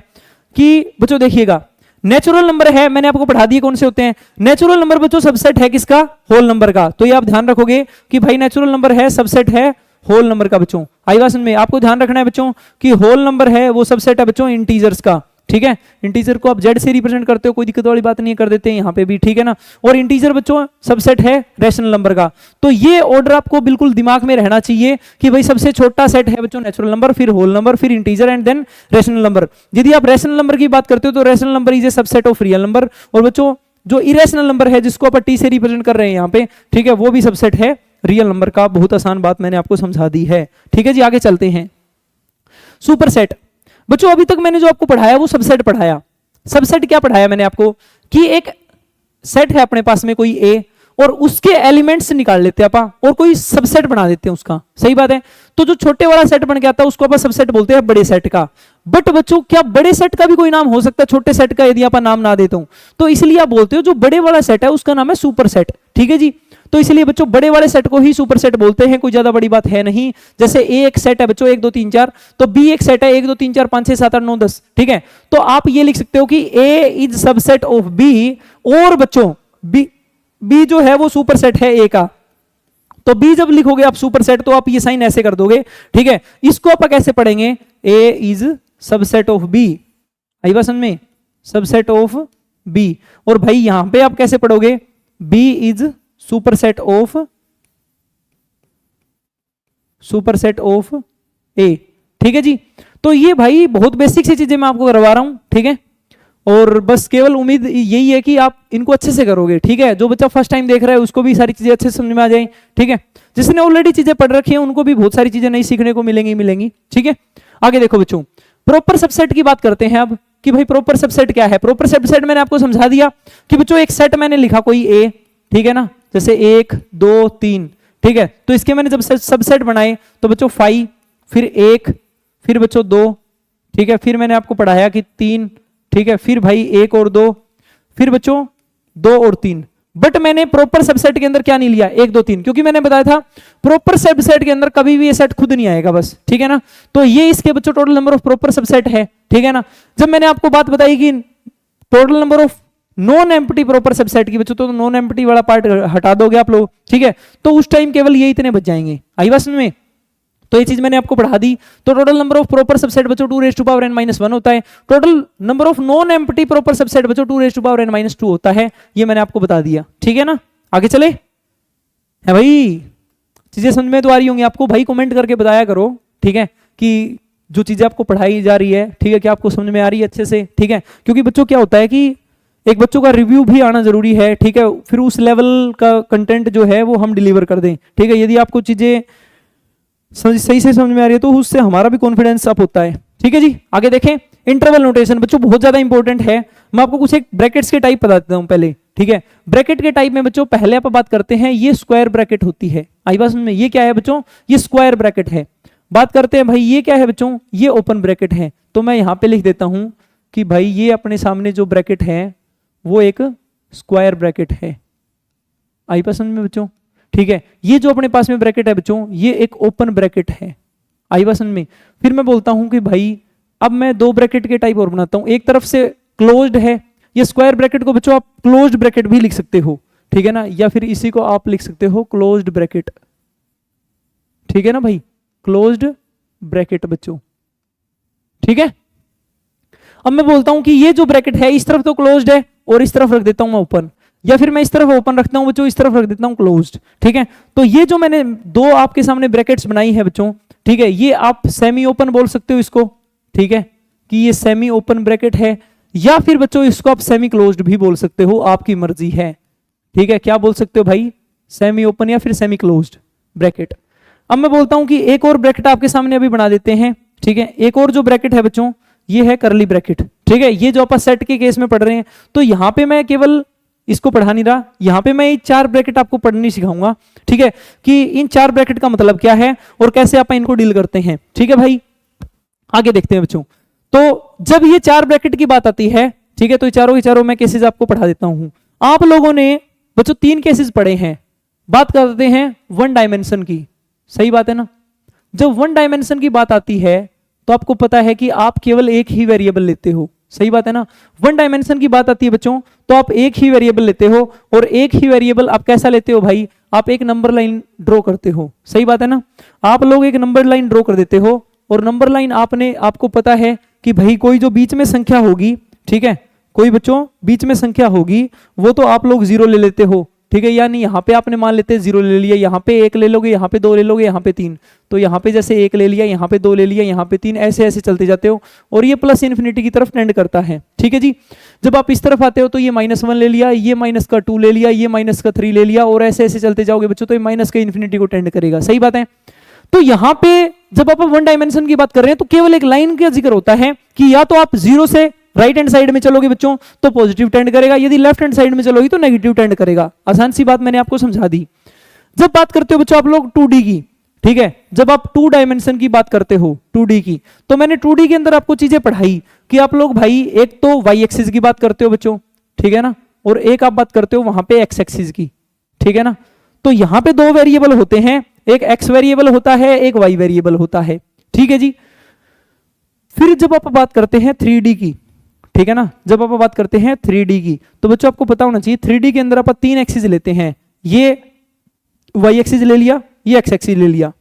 कि बच्चों देखिएगा, नेचुरल नंबर है, मैंने आपको पढ़ा दिए कौन से होते हैं। नेचुरल नंबर बच्चों सबसेट है किसका? होल नंबर का। तो ये आप ध्यान रखोगे कि भाई नेचुरल नंबर है सबसेट है होल नंबर का बच्चों। आई बात में? आपको ध्यान रखना है बच्चों कि होल नंबर है वो सबसेट है बच्चों इंटीजर्स का, ठीक है। इंटीजर को आप जेड से रिप्रेजेंट करते हो, कोई दिक्कत वाली बात नहीं, कर देते हैं यहाँ पे भी, ठीक है ना। और इंटीजर बच्चों सबसेट है रैशनल नंबर का। तो ये ऑर्डर आपको बिल्कुल दिमाग में रहना चाहिए कि भाई सबसे छोटा सेट है बच्चों नेचुरल नंबर, फिर होल नंबर, फिर integer and then rational number. यदि आप रैशनल नंबर की बात करते हो तो rational number is a subset of real number. और बच्चों जो इरेशनल नंबर है जिसको आप टी से रिप्रेजेंट कर रहे हैं यहाँ पे, ठीक है, वो भी सबसेट है रियल नंबर का। बहुत आसान बात मैंने आपको समझा दी है, ठीक है जी। आगे चलते हैं। सुपर सेट बच्चों, अभी तक मैंने जो आपको पढ़ाया वो सबसेट पढ़ाया। सबसेट क्या पढ़ाया मैंने आपको कि एक सेट है अपने पास में कोई ए, और उसके एलिमेंट्स निकाल लेते हैं अपन और कोई सबसेट बना देते हैं उसका। सही बात है। तो जो छोटे वाला सेट बन के आता है उसको अपन सबसेट बोलते हैं बड़े सेट का। बट बच्चों क्या बड़े सेट का भी कोई नाम हो सकता है छोटे सेट का, यदि अपन नाम ना देता हूं तो इसलिए आप बोलते हो जो बड़े वाला सेट है उसका नाम है सुपर सेट। ठीक है जी। तो इसलिए बच्चों बड़े वाले सेट को ही सुपर सेट बोलते हैं, कोई ज्यादा बड़ी बात है नहीं। जैसे ए एक सेट है बच्चों 1 2 3 4, तो बी एक सेट है 1 2 3 4 5 6 7 8 9 10। ठीक है। तो आप ये लिख सकते हो कि A is subset of B, और बच्चों बी जो है वो सुपर सेट है ए का। तो बी जब लिखोगे आप सुपर सेट तो आप ये साइन ऐसे कर दोगे। ठीक है। इसको आप कैसे पढ़ेंगे, ए इज सबसेट ऑफ बी। आई बात समझ में, सबसेट ऑफ बी। और भाई यहां पे आप कैसे पढ़ोगे, B is superset of A. ठीक है जी। तो ये भाई बहुत बेसिक सी चीजें मैं आपको करवा रहा हूं। ठीक है। और बस केवल उम्मीद यही है कि आप इनको अच्छे से करोगे। ठीक है। जो बच्चा फर्स्ट टाइम देख रहा है उसको भी सारी चीजें अच्छे से समझ में आ जाए। ठीक है। जिसने ऑलरेडी चीजें पढ़ रखी हैं उनको भी बहुत सारी चीजें नई सीखने को मिलेंगी। ठीक है। आगे देखो बच्चों, प्रॉपर सबसेट की बात करते हैं अब कि भाई प्रॉपर सबसेट क्या है। प्रॉपर सबसेट मैंने आपको समझा दिया कि बच्चों एक सेट मैंने लिखा कोई ए, ठीक है ना, जैसे 1 2 3। ठीक है। तो इसके मैंने जब सबसेट बनाए तो बच्चों 5, फिर 1, फिर बच्चों 2। ठीक है। फिर मैंने आपको पढ़ाया कि 3। ठीक है। फिर भाई 1 और 2, फिर बच्चों 2 और 3। बट मैंने प्रॉपर सबसेट के अंदर क्या नहीं लिया, 1 2 3, क्योंकि मैंने बताया था प्रॉपर सबसेट के अंदर कभी भी ये सेट खुद नहीं आएगा बस। ठीक है ना। तो ये इसके बच्चों total number of proper subset है। ठीक है ना। जब मैंने आपको बात बताई कि total number of non empty proper subset की बच्चों, तो नॉन एम्प्टी वाला पार्ट हटा दोगे आप लोग। ठीक है। तो उस टाइम केवल ये इतने बच जाएंगे। आई बात समझ में। तो ये चीज मैंने आपको पढ़ा दी। तो total number of proper subset बच्चों 2n-1 होता है। Total number of non empty proper subset बच्चों 2n-2 होता है। ये मैंने आपको बता दिया। ठीक है ना। आगे चले है भाई, चीजें समझ में तो आ रही होंगी आपको। भाई कमेंट करके बताया करो। ठीक है। कि जो चीजें आपको पढ़ाई जा रही है, ठीक है, क्या आपको समझ में आ रही है अच्छे से। ठीक है। क्योंकि बच्चों क्या होता है कि एक बच्चों का रिव्यू भी आना जरूरी है। ठीक है। फिर उस लेवल का कंटेंट जो है वो हम डिलीवर कर दें। ठीक है। यदि आपको चीजें सही से समझ में आ रही है तो उससे हमारा भी कॉन्फिडेंस अप होता है। ठीक है जी। आगे देखें, इंटरवल नोटेशन बच्चों बहुत ज्यादा इंपॉर्टेंट है। मैं आपको कुछ एक ब्रैकेट्स के टाइप बता देता हूं पहले। ठीक है। ब्रैकेट के टाइप में बच्चों पहले आप बात करते हैं, ये स्क्वायर ब्रैकेट होती है। आई बात समझ में। ये क्या है बच्चों, ये स्क्वायर ब्रैकेट है। बात करते हैं भाई ये क्या है बच्चों, ये ओपन ब्रैकेट है। तो मैं यहां पे लिख देता हूं कि भाई ये अपने सामने जो ब्रैकेट है वो एक स्क्वायर ब्रैकेट है। आई पसंद में बच्चों। ठीक है। ये जो अपने पास में ब्रैकेट है बच्चों ये एक ओपन ब्रैकेट है। आई पसंद में। फिर मैं बोलता हूं कि भाई अब मैं 2 ब्रैकेट के टाइप और बनाता हूं। एक तरफ से क्लोज्ड है, ये स्क्वायर ब्रैकेट को बच्चों आप क्लोज्ड ब्रैकेट भी लिख सकते हो। ठीक है ना। या फिर इसी को आप लिख सकते हो क्लोज्ड ब्रैकेट। ठीक है ना भाई, क्लोज्ड ब्रैकेट बच्चों। ठीक है। अब मैं बोलता हूं कि ये जो ब्रैकेट है इस तरफ तो क्लोज्ड है और इस तरफ रख देता हूं मैं ओपन, या फिर मैं इस तरफ ओपन रखता हूं बच्चों, इस तरफ रख देता हूं क्लोज्ड। ठीक है। तो ये जो मैंने 2 आपके सामने ब्रैकेट्स बनाई है बच्चों, ठीक है, ये आप सेमी ओपन बोल सकते हो इसको। ठीक है। कि ये सेमी ओपन ब्रैकेट है, या फिर बच्चों इसको आप सेमी क्लोज्ड भी बोल सकते हो, आपकी मर्जी है। ठीक है। क्या बोल सकते हो भाई, सेमी ओपन या फिर सेमी क्लोज्ड ब्रैकेट। अब मैं बोलता हूं कि एक और ब्रैकेट आपके सामने अभी बना देते हैं। ठीक है। एक और जो ब्रैकेट है बच्चों ये है करली ब्रैकेट। ठीक है। ये जो आप सेट के केस में पढ़ रहे हैं, तो यहां पे मैं केवल इसको पढ़ा नहीं रहा, यहां पे मैं 4 ब्रैकेट आपको पढ़नी सिखाऊंगा। ठीक है। कि इन 4 ब्रैकेट का मतलब क्या है और कैसे आप इनको डील करते हैं। ठीक है भाई। आगे देखते हैं बच्चों। तो जब ये 4 ब्रैकेट की बात आती है, ठीक है, तो चारों के चारों मैं केसेस आपको पढ़ा देता हूं। आप लोगों ने बच्चों 3 केसेस पढ़े हैं। बात करते हैं 1 डायमेंशन की। सही बात है ना। जब 1 डायमेंशन की बात आती है तो आपको पता है कि आप केवल एक ही वेरिएबल लेते हो। सही बात है ना। 1 डायमेंशन की बात आती है बच्चों तो आप एक ही वेरिएबल लेते हो, और एक ही वेरिएबल आप कैसा लेते हो भाई, आप एक नंबर लाइन ड्रॉ करते हो। सही बात है ना। आप लोग एक नंबर लाइन ड्रॉ कर देते हो, और नंबर लाइन आपको पता है कि भाई कोई जो बीच में संख्या होगी, ठीक है, कोई बच्चों बीच में संख्या होगी वो तो आप लोग 0 ले लेते हो। ठीक है। यानी यहाँ पे आपने मान लेते हैं 0 ले लिया, यहाँ पे 1 ले लोगे, यहाँ पे 2 ले लोगे, यहाँ पे 3, तो यहाँ पे जैसे 1 ले लिया, यहाँ पे 2 ले लिया, यहाँ पे 3, ऐसे ऐसे चलते जाते हो, और ये प्लस इन्फिनिटी की तरफ टेंड करता है। ठीक है जी। जब आप इस तरफ आते हो तो ये -1 ले लिया, ये -2 ले लिया, ये -3 ले लिया, और ऐसे ऐसे चलते जाओगे बच्चों, तो ये माइनस का इन्फिनिटी को टेंड करेगा। सही बात है। तो यहाँ पे जब आप 1 डायमेंशन की बात कर रहे हैं तो केवल एक लाइन का जिक्र होता है कि या तो आप 0 से राइट हैंड साइड में चलोगे बच्चों तो पॉजिटिव टेंड करेगा, यदि लेफ्ट हैंड साइड में चलोगे तो नेगेटिव टेंड करेगा। आसान सी बात मैंने आपको समझा दी। जब बात करते हो बच्चों आप लोग 2D की, ठीक है, जब आप 2 डायमेंशन की बात करते हो 2D की, तो मैंने 2D के अंदर आपको चीजें पढ़ाई कि आप लोग भाई एक तो y एक्सिस की बात करते हो बच्चों, ठीक है ना, और एक आप बात करते हो वहां पे x एक्सिस की, ठीक है ना। तो यहां पे 2 वेरिएबल होते हैं, एक x वेरिएबल होता है, एक y वेरिएबल होता है, ठीक है जी। फिर जब आप बात करते हैं 3D की, ठीक है ना, जब आप बात करते हैं 3D की, तो बच्चों आपको पता होना चाहिए 3D के अंदर आप 3 एक्सिस लेते हैं, ये y एक्सिस ले लिया, ये x एक्सिस ले लिया।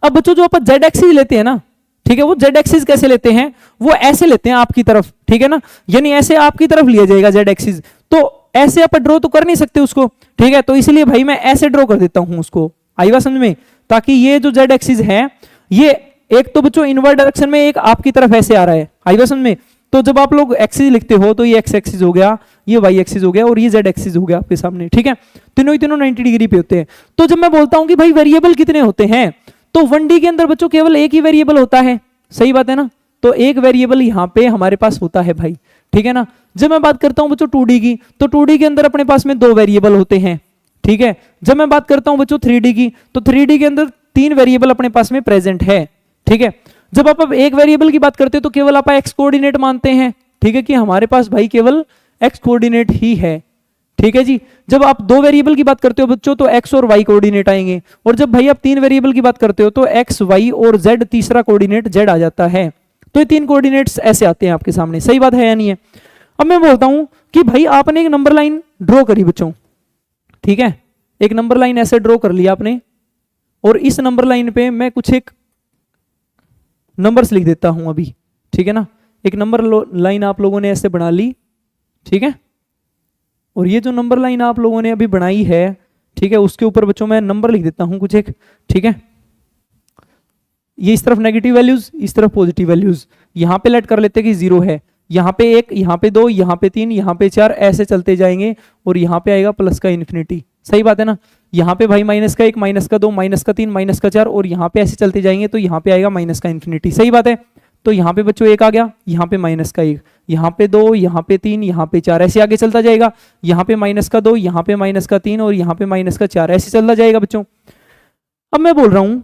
अब बच्चों जो आप z एक्सिस लेते हैं ना, ठीक है, वो z एक्सिस कैसे लेते हैं, वो ऐसे लेते हैं आपकी तरफ, ठीक है ना, यानी ऐसे आपकी तरफ लिया जाएगा z एक्सिस। तो ऐसे आप ड्रॉ तो कर नहीं सकते उसको, ठीक है, तो इसलिए भाई मैं ऐसे ड्रॉ कर देता हूं उसको, आई बात समझ में, ताकि ये जो z एक्सिस है ये एक तो बच्चों इनवर्ड डायरेक्शन में, एक आपकी तरफ ऐसे आ रहा है, आई बात समझ में। तो जब आप लोग एक्सिस लिखते हो तो ये x एक्सिस हो गया, ये y एक्सिस हो गया और ये z एक्सिस हो गया आपके सामने, ठीक है, तीनों ही तीनों 90 डिग्री पे होते हैं। तो जब मैं बोलता हूं कि भाई वेरिएबल कितने होते हैं, तो 1D के अंदर बच्चों केवल एक ही वेरिएबल होता है, सही बात है ना, तो एक वेरिएबल यहां पे हमारे पास होता है भाई, ठीक है ना। जब मैं बात करता हूं बच्चों 2D की, तो 2D के अंदर अपने पास में 2 वेरिएबल होते हैं, ठीक है। जब मैं बात करता हूं बच्चों 3D की, तो 3D के अंदर 3 वेरिएबल अपने पास में प्रेजेंट है, ठीक है। जब आप एक वेरिएबल की बात करते हो तो केवल आप एक्स कोऑर्डिनेट मानते हैं, ठीक है, कि हमारे पास भाई केवल एक्स कोऑर्डिनेट ही है, ठीक है जी। जब आप 2 वेरिएबल की बात करते हो बच्चों तो एक्स और वाई कोऑर्डिनेट आएंगे, और जब भाई आप 3 वेरिएबल की बात करते हो तो एक्स, वाई और जेड, तीसरा कोऑर्डिनेट जेड आ जाता है। तो ये 3 कोऑर्डिनेट्स ऐसे आते हैं आपके सामने, सही बात है या नहीं है। अब मैं बोलता हूं कि भाई आपने एक नंबर लाइन ड्रॉ करी बच्चों, ठीक है, एक नंबर लाइन ऐसे ड्रॉ कर लिया आपने, और इस नंबर लाइन पे मैं कुछ एक नंबर्स लिख देता हूं अभी, ठीक है ना। एक नंबर लाइन आप लोगों ने ऐसे बना ली, ठीक है, और ये जो नंबर लाइन आप लोगों ने अभी बनाई है, ठीक है, उसके ऊपर बच्चों मैं नंबर लिख देता हूं कुछ एक, ठीक है। ये इस तरफ नेगेटिव वैल्यूज, इस तरफ पॉजिटिव वैल्यूज, यहां पे लेट कर लेते कि 0 है, यहां पे 1, यहां पे 2, यहां पे 3, यहां पे 4, ऐसे चलते जाएंगे, और यहां पे आएगा प्लस का इन्फिनिटी, सही बात है ना। यहाँ पे भाई माइनस का 1, माइनस का 2, माइनस का 3, माइनस का 4, और यहाँ पे ऐसे चलते जाएंगे तो यहाँ पे आएगा माइनस का इन्फिनिटी, सही बात है। तो यहाँ पे बच्चों 1 आ गया, यहाँ पे माइनस का 1, यहाँ पे 2, यहाँ पे 3, यहाँ पे 4, ऐसे आगे चलता जाएगा, यहाँ पे माइनस का 2, यहाँ पे माइनस का 3 और यहाँ पे माइनस का 4, ऐसे चलता जाएगा बच्चों। अब मैं बोल रहा हूं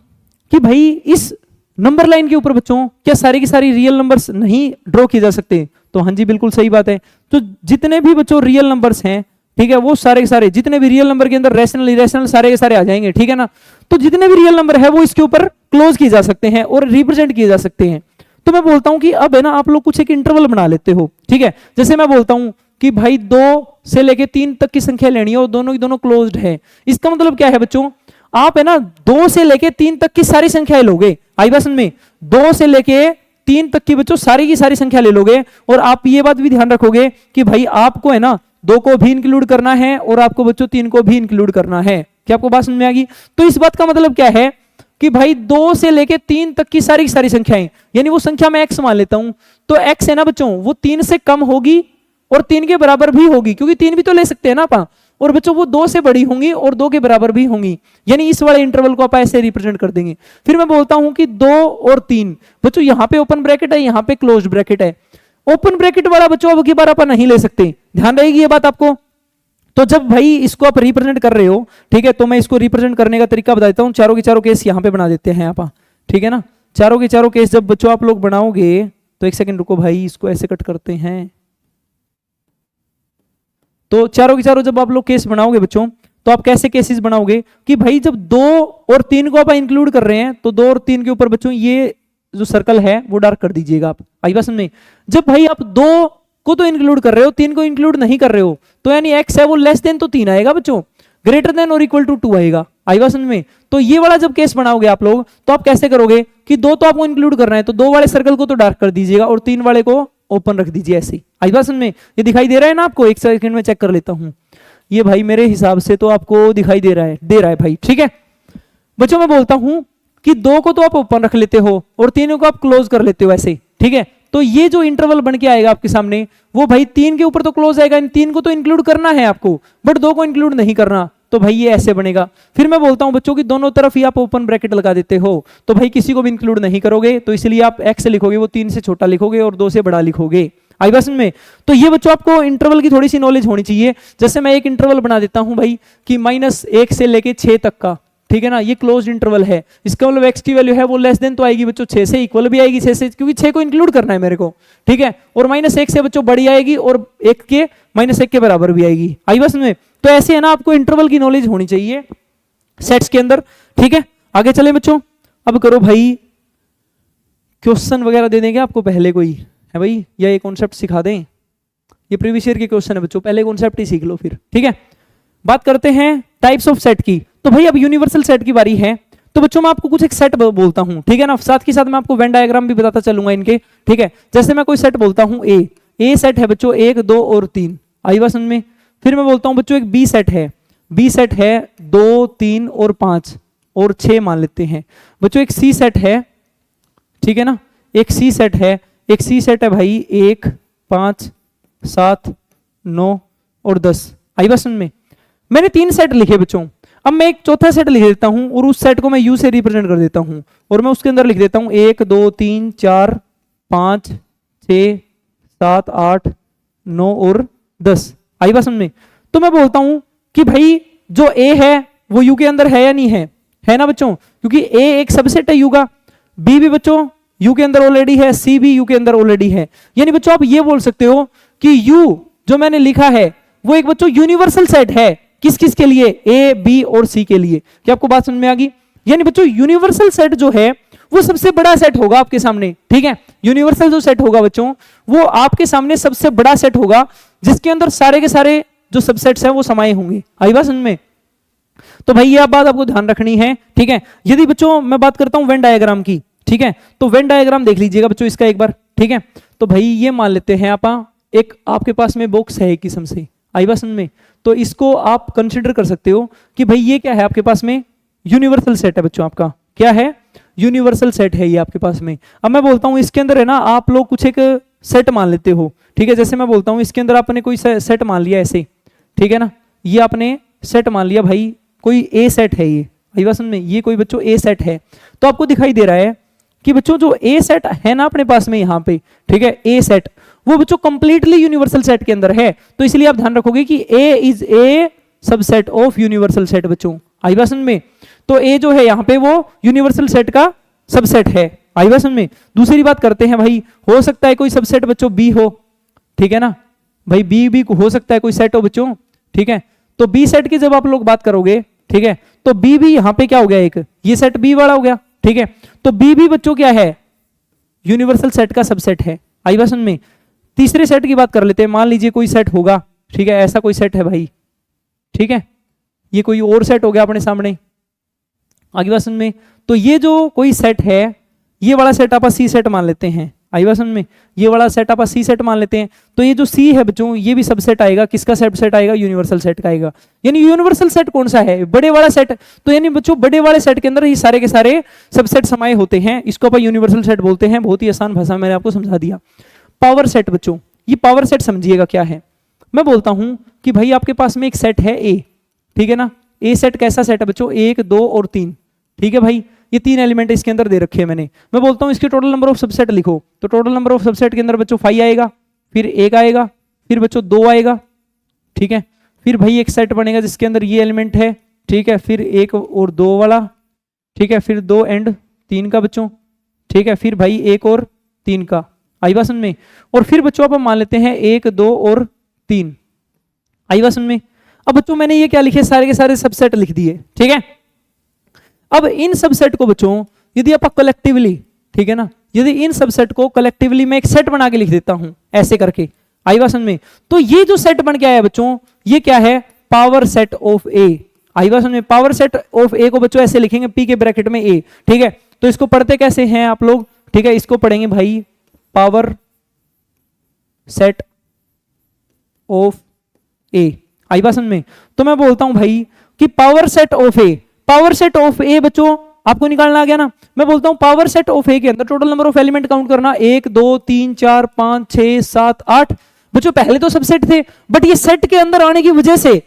कि भाई इस नंबर लाइन के ऊपर बच्चों क्या सारी की सारी रियल नंबर्स नहीं ड्रॉ किए जा सकते, तो हाँ जी बिल्कुल सही बात है। तो जितने भी बच्चों रियल नंबर्स हैं, ठीक है, वो सारे के सारे जितने भी रियल नंबर के अंदर रैशनल इरेशनल सारे के सारे आ जाएंगे, ठीक है ना। तो जितने भी रियल नंबर है वो इसके ऊपर क्लोज किए जा सकते हैं और रिप्रेजेंट किए जा सकते हैं। तो मैं बोलता हूं कि अब है ना आप लोग कुछ एक इंटरवल बना लेते हो, ठीक है। जैसे मैं बोलता हूं कि भाई 2 से लेके 3 तक की संख्या लेनी है और दोनों की दोनों क्लोज्ड है। इसका मतलब क्या है बच्चों, आप है ना 2 से लेके 3 तक की सारी संख्याएं लोगे, आई बात समझ में, 2 से लेके 3 तक की बच्चों सारी की सारी संख्या ले लोगे, और आप ये बात भी ध्यान रखोगे कि भाई आपको है ना 2 को भी इंक्लूड करना है और आपको बच्चों 3 को भी इंक्लूड करना है। क्या आपको बात समझ में आ गई। तो इस बात का मतलब क्या है कि भाई 2 से लेके 3 तक की सारी संख्याएं, यानी वो संख्या मैं x मान लेता हूं, तो x है ना बच्चों वो 3 से कम होगी और 3 के बराबर भी होगी, क्योंकि 3 भी तो ले सकते हैं ना आप, और बच्चों वो 2 से बड़ी होंगी और 2 के बराबर भी होंगी, यानी इस वाले इंटरवल को आप ऐसे रिप्रेजेंट कर देंगे। फिर मैं बोलता हूं कि 2 और 3, बच्चों यहां पे ओपन ब्रैकेट है, यहां पे क्लोज्ड ब्रैकेट है। ओपन ब्रैकेट वाला बच्चों अब की बार आप नहीं ले सकते, ध्यान रहेगी ये बात आपको। तो जब भाई इसको आप रिप्रेजेंट कर रहे हो, ठीक है, तो मैं इसको रिप्रेजेंट करने का तरीका बता देता हूं। चारों के चारों केस यहां पे बना देते हैं आप, ठीक है ना। चारों के चारों केस जब बच्चों आप लोग बनाओगे तो एक सेकंड रुको भाई, इसको ऐसे कट करते हैं। तो चारों के चारों जब आप लोग केस बनाओगे बच्चों, तो आप कैसे केसेस बनाओगे कि भाई जब 2 और 3 को आप इंक्लूड कर रहे हैं, तो 2 और 3 के ऊपर बच्चों ये जो सर्कल है वो डार्क कर दीजिएगा आप, आई बात समझ में। जब भाई आप 2 को तो इंक्लूड कर रहे हो, 3 को इंक्लूड नहीं कर रहे हो, तो यानी x है वो लेस देन तो 3 आएगा बच्चों, ग्रेटर देन और इक्वल टू 2 आएगा, आई बात समझ में। तो ये वाला जब केस बनाओगे आप लोग, तो आप कैसे करोगे कि 2 तो आपको इंक्लूड करना है, तो 2 वाले सर्कल को तो डार्क कर दीजिएगा और 3 वाले को ओपन रख दीजिए ऐसे, आई बात समझ में। ये दिखाई दे रहा है ना आपको, एक सेकंड में चेक कर लेता हूं। ये भाई मेरे हिसाब से तो आपको दिखाई दे रहा है भाई, ठीक है बच्चों। मैं बोलता हूं कि 2 को तो आप ओपन रख लेते हो और 3 को आप क्लोज कर लेते हो ऐसे, ठीक है। तो ये जो इंटरवल बन के आएगा आपके सामने, वो भाई 3 के ऊपर तो क्लोज आएगा, इन 3 को तो इंक्लूड करना है आपको, बट 2 को इंक्लूड नहीं करना, तो भाई ये ऐसे बनेगा। फिर मैं बोलता हूं बच्चों की दोनों तरफ ही आप ओपन ब्रैकेट लगा देते हो, तो भाई किसी को भी इंक्लूड नहीं करोगे, तो इसलिए आप x लिखोगे वो 3 से छोटा लिखोगे और 2 से बड़ा लिखोगे, आई बात समझ में? तो ये बच्चों आपको इंटरवल की थोड़ी सी नॉलेज होनी चाहिए। जैसे मैं एक इंटरवल बना देता हूं भाई कि -1 से लेके 6 तक का, ठीक है ना, ये क्लोज्ड इंटरवल है, इसका मतलब x की वैल्यू है वो लेस देन तो आएगी बच्चों 6 से, इक्वल भी आएगी 6 से, क्योंकि 6 को इंक्लूड करना है मेरे को, ठीक है, और -1 से बच्चों बड़ी आएगी और 1 के -1 के बराबर भी आएगी। आई बात समझ में? तो ऐसे है ना, आपको इंटरवल की नॉलेज होनी चाहिए सेट्स के अंदर, ठीक है। आगे चले बच्चों, अब करो भाई क्वेश्चन वगैरह दे देंगे आपको पहले कोई है भाई, या ये कॉन्सेप्ट सिखा दें? ये प्रीवियस ईयर के क्वेश्चन है बच्चों, पहले कॉन्सेप्ट ही सीख लो फिर, ठीक है। बात करते हैं टाइप्स ऑफ सेट की। तो भाई अब यूनिवर्सल सेट की बारी है। तो बच्चों मैं आपको कुछ एक सेट बोलता हूं, ठीक है ना, साथ के साथ मैं आपको वेन डायग्राम भी बताता चलूंगा इनके, ठीक है। जैसे मैं कोई सेट बोलता हूं ए सेट है बच्चों 1 2 और 3, आई बात समझ में? फिर मैं बोलता हूं बच्चों एक बी सेट है 2 3 और 5 और 6 मान लेते हैं बच्चों। एक सी सेट है, ठीक है ना, एक सी सेट है भाई 1 5 7 9 और 10, आई बात समझ में? मैंने 3 सेट लिखे बच्चों। अब मैं एक चौथा सेट लिख देता हूं और उस सेट को मैं यू से रिप्रेजेंट कर देता हूं और मैं उसके अंदर लिख देता हूं 1 2 3 4 5 6 7 8 9 और 10, आई बात समझ में? तो मैं बोलता हूं कि भाई जो ए है वो यू के अंदर है या नहीं है ना बच्चों, क्योंकि ए एक सबसेट है यू का, बी भी बच्चों यू के अंदर ऑलरेडी है, सी भी यू के अंदर ऑलरेडी है। यानी बच्चों आप ये बोल सकते हो कि यू जो मैंने लिखा है वो एक बच्चों यूनिवर्सल सेट है, किस किस के लिए? ए बी और सी के लिए। क्या आपको बात समझ में आ गई? यानी बच्चों यूनिवर्सल सेट जो है वो सबसे बड़ा सेट होगा आपके सामने, ठीक है। यूनिवर्सल जो सेट होगा बच्चों वो आपके सामने सबसे बड़ा सेट होगा जिसके अंदर सारे के सारे जो सबसेट्स हैं वो समाये होंगे, आई बात समझ में? तो भाई ये बात आपको ध्यान रखनी है, ठीक है। यदि बच्चों मैं बात करता हूं वेन डायग्राम की, ठीक है, तो वेन डायग्राम देख लीजिएगा बच्चों इसका एक बार, ठीक है। तो भाई ये मान लेते हैं आप एक आपके पास में बॉक्स है एक किस्म से, आई बात समझ में? तो इसको आप कंसिडर कर सकते हो कि भाई ये क्या है आपके पास में? यूनिवर्सल सेट है बच्चों, आपका क्या है? यूनिवर्सल सेट है ये आपके पास में। अब मैं बोलता हूं इसके अंदर है ना, आप लोग कुछ एक सेट मान लेते हो, ठीक है। जैसे मैं बोलता हूं इसके अंदर आपने कोई सेट मान लिया ऐसे, ठीक है ना, ये आपने सेट मान लिया भाई कोई ए सेट है ये, आई बात समझ में? ये कोई बच्चों ए सेट है। तो आपको दिखाई दे रहा है कि बच्चों जो ए सेट है ना अपने पास में यहाँ पे, ठीक है, ए सेट वो बच्चों कंप्लीटली यूनिवर्सल सेट के अंदर है। तो इसलिए आप ध्यान रखोगे कि A is a subset of universal set बच्चों, आई बात समझ में? तो ए जो है यहाँ पे वो यूनिवर्सल सेट का सबसेट है, आई बात समझ में? दूसरी बात करते हैं भाई, हो सकता है कोई सबसेट बच्चों बी हो, ठीक है ना भाई, बी भी हो सकता है कोई सेट हो बच्चों, ठीक है। तो बी सेट की जब आप लोग बात करोगे, ठीक है, तो बी भी यहाँ पे क्या हो गया, एक ये सेट बी वाला हो गया, ठीक है। तो बी भी बच्चों क्या है? यूनिवर्सल सेट का सबसेट है, आई बात समझ में? तीसरे सेट की बात कर लेते हैं, मान लीजिए कोई सेट होगा, ठीक है, ऐसा कोई सेट है भाई, ठीक है, ये कोई और सेट हो गया अपने सामने, आगे बात समझ में? तो ये जो कोई सेट है ये वाला सेट आप सी सेट मान लेते हैं, आई बात समझ में? ये वाला सेट आप सी सेट मान लेते हैं। तो ये जो सी है बच्चों ये भी सबसेट आएगा, किसका सबसेट आएगा? यूनिवर्सल सेट का आएगा। यानी यूनिवर्सल सेट कौन सा है? बड़े वाला सेट। तो यानी बच्चों बड़े वाले सेट के अंदर ये सारे के सारे सबसेट समाये होते हैं, इसको अपन यूनिवर्सल सेट बोलते हैं। बहुत ही आसान भाषा में मैंने आपको समझा दिया। पावर सेट बच्चों, ये पावर सेट समझिएगा क्या है। मैं बोलता हूं कि भाई आपके पास में एक सेट है ए, ठीक है ना, ए सेट कैसा सेट है बच्चों? 1 2 और 3, ठीक है भाई, ये 3 एलिमेंट इसके अंदर दे रखे हैं मैंने। मैं बोलता हूं इसके टोटल नंबर ऑफ सबसेट लिखो, तो टोटल नंबर ऑफ सबसेट के अंदर बच्चों 5 आएगा, फिर 1 आएगा, फिर बच्चों 2 आएगा, ठीक है, फिर भाई एक सेट बनेगा जिसके अंदर ये एलिमेंट है, ठीक है, फिर 1 और 2 वाला, ठीक है, फिर 2 एंड 3 का बच्चों, ठीक है, फिर भाई 1 और 3 का, आई बात समझ में? और फिर बच्चों आप मान लेते हैं 1 2 और 3, आई बात समझ में? अब बच्चों मैंने ये क्या लिखे? सारे के सारे सबसेट लिख दिए, ठीक है। अब इन सबसेट को बच्चों यदि आप कलेक्टिवली, ठीक है ना, यदि इन सबसेट को कलेक्टिवली मैं एक सेट बना के लिख देता हूं ऐसे करके, आई बात समझ में? तो ये जो सेट बन के आया बच्चों ये क्या है? पावर सेट ऑफ ए, आई बात समझ में? पावर सेट ऑफ ए को बच्चों ऐसे लिखेंगे पी के ब्रैकेट में ए, ठीक है। तो इसको पढ़ते कैसे हैं आप लोग? ठीक है, इसको पढ़ेंगे भाई पावर सेट ऑफ ए, आई बात समझ में? तो मैं बोलता हूं भाई कि power set of A, power set of A बच्चों आपको निकालना आ गया ना। मैं बोलता हूं पावर सेट ऑफ ए के अंदर total number of element count करना, 1 2 3 4 5 6 7 8 बच्चों। पहले तो सबसेट थे, बट ये सेट के अंदर आने की वजह से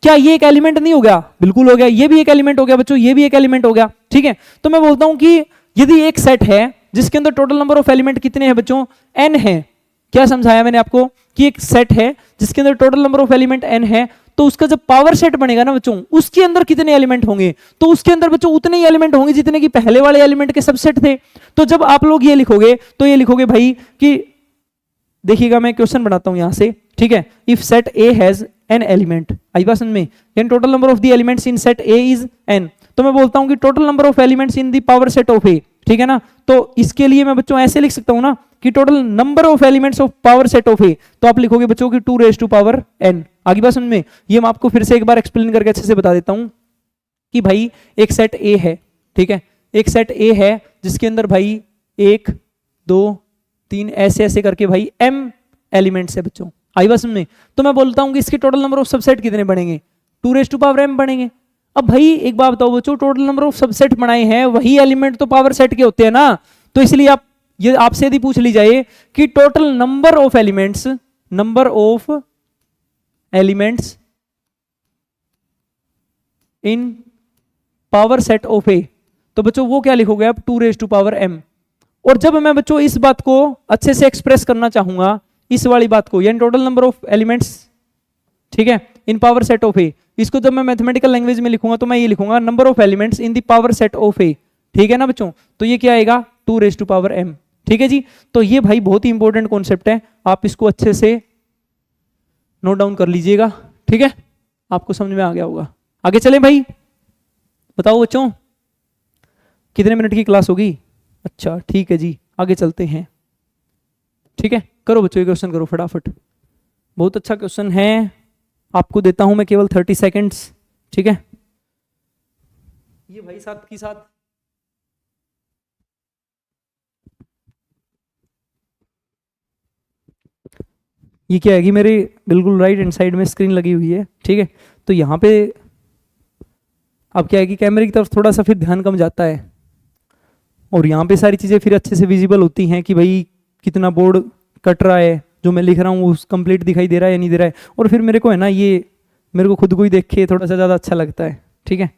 क्या ये एक एलिमेंट नहीं हो गया? बिल्कुल हो गया। ये भी एक एलिमेंट हो गया बच्चों, ये भी एक एलिमेंट हो गया, ठीक है। तो मैं बोलता हूं कि यदि एक सेट है जिसके अंदर टोटल नंबर ऑफ एलिमेंट कितने हैं बच्चों? n है, क्या समझाया मैंने आपको कि एक सेट है जिसके अंदर total number of element n है, तो उसका जब पावर सेट बनेगा ना बच्चों, उसके अंदर कितने एलिमेंट होंगे, तो उसके अंदर बच्चों उतने ही एलिमेंट होंगे जितने कि पहले वाले एलिमेंट के सबसेट थे। तो जब आप लोग ये लिखोगे तो ये लिखोगे भाई कि देखिएगा मैं क्वेश्चन बनाता हूं यहां से, ठीक है। If set A has n element, आई बात समझ में, यानी total number of the elements in set A is n, तो मैं बोलता हूं कि total number of elements in the power set of A, ठीक है ना। तो इसके लिए मैं बच्चों ऐसे लिख सकता हूं ना कि total number of elements of power set of A, तो आप लिखोगे बच्चों की 2 raised to power n। आगे बात समझ में, ये मैं आपको फिर से एक बार एक्सप्लेन करके अच्छे से बता देता हूं कि भाई एक सेट ए है, ठीक है, एक सेट ए है जिसके अंदर भाई 1 2 3 ऐसे ऐसे करके भाई m एलिमेंट्स है बच्चों, आई बात समझ में। तो मैं बोलता हूं कि इसके टोटल नंबर ऑफ सबसेट कितने बनेंगे, 2 raised to power m बनेंगे। अब भाई एक बात बताओ बच्चों, टोटल नंबर ऑफ सबसेट बनाए हैं, वही एलिमेंट तो पावर सेट के होते हैं ना, तो इसलिए आप ये आपसे यदि पूछ ली जाए कि total number of elements in power set of A, तो बच्चों वो क्या लिखोगे आप, 2 raised to power m। और जब मैं बच्चों इस बात को अच्छे से एक्सप्रेस करना चाहूंगा, इस वाली बात को, यानी टोटल नंबर ऑफ एलिमेंट्स, ठीक है, इन पावर सेट ऑफ ए, इसको जब मैं मैथमेटिकल लैंग्वेज में लिखूंगा तो मैं ये लिखूंगा number of elements in the power set of A, ठीक है ना बच्चों। तो ये क्या आएगा, 2 raised to power m, ठीक है जी। तो ये भाई बहुत ही इंपॉर्टेंट कॉन्सेप्ट है, आप इसको अच्छे से नोट डाउन कर लीजिएगा, ठीक है, आपको समझ में आ गया होगा। आगे चलें भाई, बताओ बच्चों कितने मिनट की क्लास होगी, अच्छा ठीक है जी, आगे चलते हैं, ठीक है। करो बच्चों ये क्वेश्चन करो फटाफट, बहुत अच्छा क्वेश्चन है, आपको देता हूं मैं केवल 30 सेकेंड्स, ठीक है। ये भाई साथ की साथ ये क्या है कि मेरे बिल्कुल राइट हैंड साइड में स्क्रीन लगी हुई है, ठीक है। तो यहाँ पे अब क्या है कि कैमरे की तरफ थोड़ा सा फिर ध्यान कम जाता है, और यहाँ पे सारी चीज़ें फिर अच्छे से विजिबल होती हैं कि भाई कितना बोर्ड कट रहा है, जो मैं लिख रहा हूँ वो कंप्लीट दिखाई दे रहा है या नहीं दे रहा है। और फिर मेरे को है ना, ये मेरे को खुद को ही देख के थोड़ा सा ज़्यादा अच्छा लगता है, ठीक है।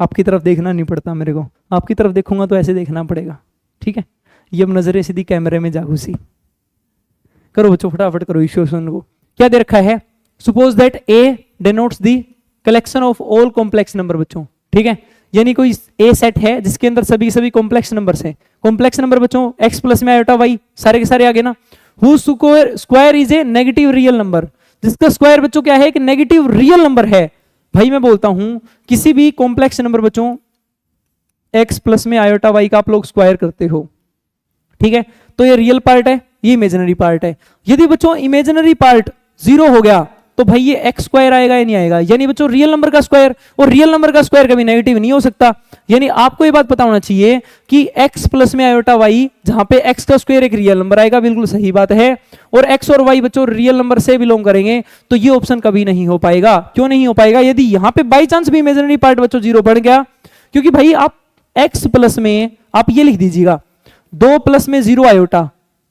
आपकी तरफ देखना नहीं पड़ता मेरे को, आपकी तरफ देखूंगा तो ऐसे देखना पड़ेगा, ठीक है। ये अब नजरें सीधी कैमरे में जा घुसी। करो बच्चों फटाफट करो इस क्वेश्चन को। क्या दे रखा है, suppose that A denotes the collection of all complex number बच्चों, ठीक है। यानी कोई ए सेट है जिसके अंदर सभी सभी कॉम्प्लेक्स नंबर्स हैं। कॉम्प्लेक्स नंबर बच्चों x प्लस में आयोटा y, सारे के सारे आगे ना। Whose square is a negative real number, जिसका स्क्वायर बच्चों क्या है, कि नेगेटिव रियल नंबर है। भाई मैं बोलता हूं किसी भी कॉम्प्लेक्स नंबर बच्चों x प्लस में आयोटा y का आप लोग स्क्वायर करते हो, ठीक है, तो ये रियल पार्ट है, ये इमेजिनरी पार्ट है। यदि बच्चों इमेजिनरी पार्ट 0 हो गया तो भाई ये एक्स स्क्वायर आएगा या नहीं आएगा, यानी बच्चों रियल नंबर का स्क्वायर, और रियल नंबर का स्क्वायर कभी नेगेटिव नहीं हो सकता। यानी आपको ये बात पता होना चाहिए कि x प्लस में आयोटा y, जहां पे x का स्क्वायर एक रियल नंबर आएगा, बिल्कुल सही बात है, और x और y बच्चों रियल नंबर से बिलोंग करेंगे, तो ये ऑप्शन कभी नहीं हो पाएगा। क्यों नहीं हो पाएगा, यदि यहाँ पे बाई चांस भी इमेजिनरी पार्ट बच्चों 0 बढ़ गया, क्योंकि भाई आप x प्लस में आप ये लिख दीजिएगा 2 प्लस में 0 आयोटा,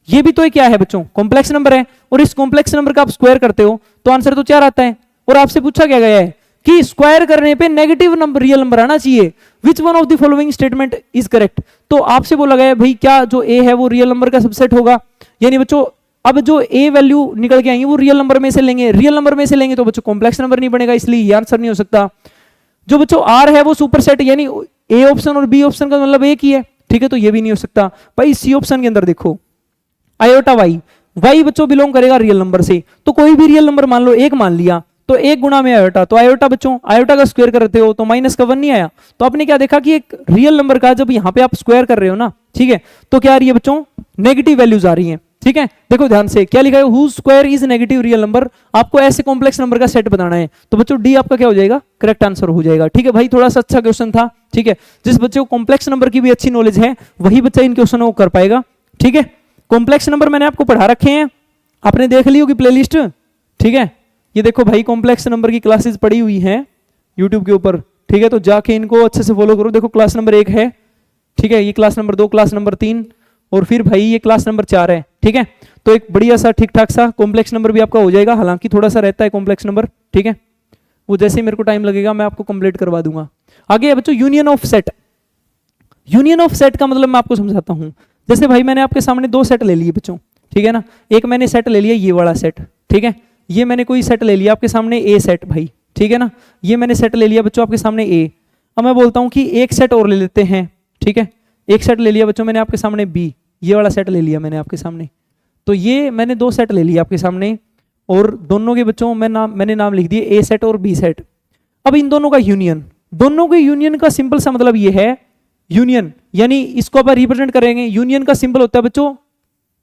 ये भी तो एक क्या है बच्चों, कॉम्प्लेक्स नंबर है, और इस कॉम्प्लेक्स नंबर का आप स्क्वायर करते हो तो आंसर तो 4 आता है। और आपसे पूछा क्या गया है कि स्क्वायर करने पे नेगेटिव नंबर रियल नंबर आना चाहिए, which one of the following statement is correct. तो आपसे बोला गया है भाई क्या जो ए है वो रियल नंबर का सबसेट होगा, यानी बच्चों अब जो ए वैल्यू निकल के आएंगे वो रियल नंबर में से लेंगे, रियल नंबर में से लेंगे तो बच्चों कॉम्प्लेक्स नंबर नहीं बनेगा, इसलिए ये आंसर नहीं हो सकता। जो बच्चों आर है वो सुपर सेट, यानी ए ऑप्शन और बी ऑप्शन का मतलब एक ही है, ठीक है, तो ये भी नहीं हो सकता। भाई सी ऑप्शन के अंदर देखो आयोटा वाई, वाई बच्चों बिलोंग करेगा रियल नंबर से, तो कोई भी रियल नंबर मान लो, एक मान लिया तो एक गुणा में आयोटा, तो आयोटा बच्चों आयोटा का स्क्वायर करते हो तो माइनस का 1 नहीं आया। तो आपने क्या देखा कि एक रियल नंबर का जब यहाँ पे आप स्क्वायर कर रहे हो ना, ठीक है, तो क्या आ रही है बच्चों, नेगेटिव वैल्यूज आ रही हैं, ठीक है। देखो ध्यान से क्या लिखा है, whose square is negative real number, आपको ऐसे कॉम्प्लेक्स नंबर का सेट बताना है, तो बच्चों डी आपका क्या हो जाएगा, करेक्ट आंसर हो जाएगा, ठीक है। भाई थोड़ा सा अच्छा क्वेश्चन था, ठीक है, जिस बच्चे को कॉम्प्लेक्स नंबर की भी अच्छी नॉलेज है वही बच्चा इन क्वेश्चनों को कर पाएगा, ठीक है। कॉम्प्लेक्स नंबर मैंने आपको पढ़ा रखे हैं, आपने देख ली होगी प्लेलिस्ट, ठीक है। ये देखो भाई कॉम्प्लेक्स नंबर की क्लासेस पड़ी हुई हैं यूट्यूब के ऊपर, ठीक है, तो जाके इनको अच्छे से फॉलो करो। देखो क्लास नंबर 1 है, ठीक है, ये क्लास नंबर 2, क्लास नंबर 3, और फिर भाई ये क्लास नंबर 4 है, ठीक है। तो एक बढ़िया सा ठीक ठाक सा कॉम्प्लेक्स नंबर भी आपका हो जाएगा, हालांकि थोड़ा सा रहता है कॉम्प्लेक्स नंबर, ठीक है, वो जैसे ही मेरे को टाइम लगेगा मैं आपको कंप्लीट करवा दूंगा। आगे है बच्चों union of set. Union of set का मतलब मैं आपको समझाता हूं। जैसे भाई मैंने आपके सामने 2 सेट ले लिए बच्चों, ठीक है ना। एक मैंने सेट ले लिया ये वाला सेट, ठीक है, ये मैंने कोई सेट ले लिया आपके सामने ए सेट भाई, ठीक है ना, ये मैंने सेट ले लिया बच्चों आपके सामने ए। अब मैं बोलता हूं कि एक सेट और ले लेते हैं, ठीक है, एक सेट ले लिया बच्चों मैंने आपके सामने बी, ये वाला सेट ले लिया मैंने आपके सामने। तो ये मैंने दो सेट ले लिया आपके सामने और दोनों के बच्चों मैंने नाम लिख दिए ए सेट और बी सेट। अब इन दोनों का यूनियन, दोनों के यूनियन का सिंपल सा मतलब ये है, यूनियन यानी इसको आप रिप्रेजेंट करेंगे, यूनियन का सिंबल होता है बच्चों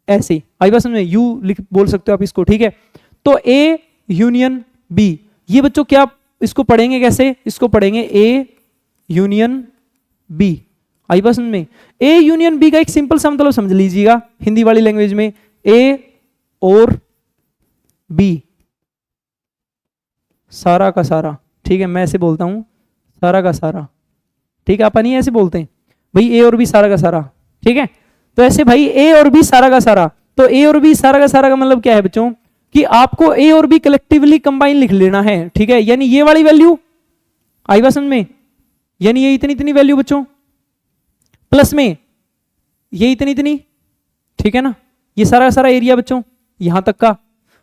ऐसे, आई बात समझ में, यू लिख बोल सकते हो आप इसको, ठीक है। तो ए यूनियन बी, ये बच्चों क्या इसको पढ़ेंगे कैसे, इसको पढ़ेंगे ए यूनियन बी, आई बात समझ में। ए यूनियन बी का एक सिंपल सा मतलब समझ लीजिएगा हिंदी वाली लैंग्वेज में, ए और बी सारा का सारा, ठीक है, मैं ऐसे बोलता हूं सारा का सारा, ठीक है, अपन नहीं ऐसे बोलते हैं भाई, ए और बी सारा का सारा, ठीक है। तो ऐसे भाई ए और बी सारा का सारा, तो ए और बी सारा का मतलब क्या है बच्चों कि आपको ए और बी कलेक्टिवली कंबाइन लिख लेना है, ठीक है, यानी ये वाली वैल्यू आई बात समझ में, यानी ये इतनी इतनी वैल्यू बच्चों प्लस में ये इतनी इतनी, ठीक है ना, ये सारा का सारा एरिया बच्चों यहां तक का,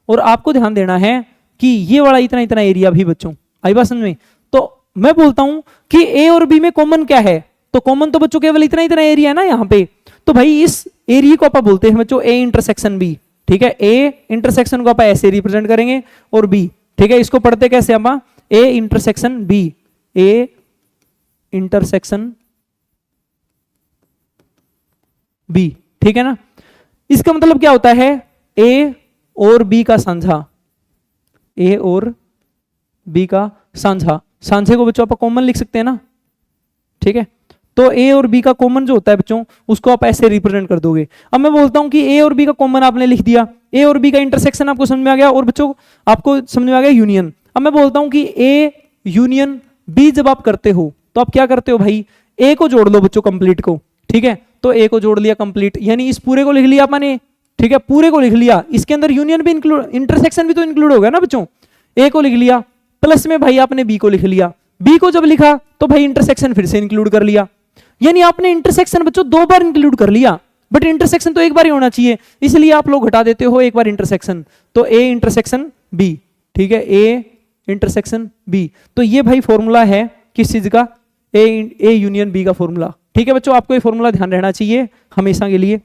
और आपको ध्यान देना है कि ये वाला इतना इतना एरिया भी बच्चों, आई बात समझ में। तो मैं बोलता हूं कि ए और बी में कॉमन क्या है, तो कॉमन तो बच्चों केवल इतना इतना एरिया है ना यहाँ पे, तो भाई इस एरिया को आप बोलते हैं बच्चों ए इंटरसेक्शन बी, ठीक है, ए इंटरसेक्शन को आप ऐसे रिप्रेजेंट करेंगे और बी, ठीक है, इसको पढ़ते कैसे आप, A intersection B, A intersection B, ठीक है ना। इसका मतलब क्या होता है, ए और बी का साझा, ए और बी का साझा, साझे को बच्चों आप कॉमन लिख सकते हैं ना, ठीक है। तो ए और बी का कॉमन जो होता है बच्चों उसको आप ऐसे रिप्रेजेंट कर दोगे। अब मैं बोलता हूं कि ए और बी का कॉमन आपने लिख दिया, ए और बी का इंटरसेक्शन आपको समझ में आ गया, और बच्चों आपको समझ में आ गया यूनियन। अब मैं बोलता हूं कि ए यूनियन बी जब आप करते हो तो आप क्या करते हो भाई, ए को जोड़ लो बच्चों कंप्लीट को, ठीक है, तो ए को जोड़ लिया कंप्लीट, यानी इस पूरे को लिख लिया आपने, ठीक है, पूरे को लिख लिया, इसके अंदर यूनियन भी इंक्लूड, इंटरसेक्शन भी तो इंक्लूड हो गया ना बच्चों। ए को लिख लिया प्लस में भाई आपने बी को लिख लिया, बी को जब लिखा तो भाई इंटरसेक्शन फिर से इंक्लूड कर लिया, यानी आपने इंटरसेक्शन बच्चों दो बार इंक्लूड कर लिया, बट इंटरसेक्शन तो एक बार ही होना चाहिए, इसलिए आप लोग घटा देते हो एक बार इंटरसेक्शन, तो ए इंटरसेक्शन बी, ठीक है, ए इंटरसेक्शन बी। तो ये भाई फॉर्मूला है किस चीज का, ए यूनियन बी का फॉर्मूला, ठीक है बच्चों, आपको ये फॉर्मूला ध्यान रहना चाहिए हमेशा के लिए,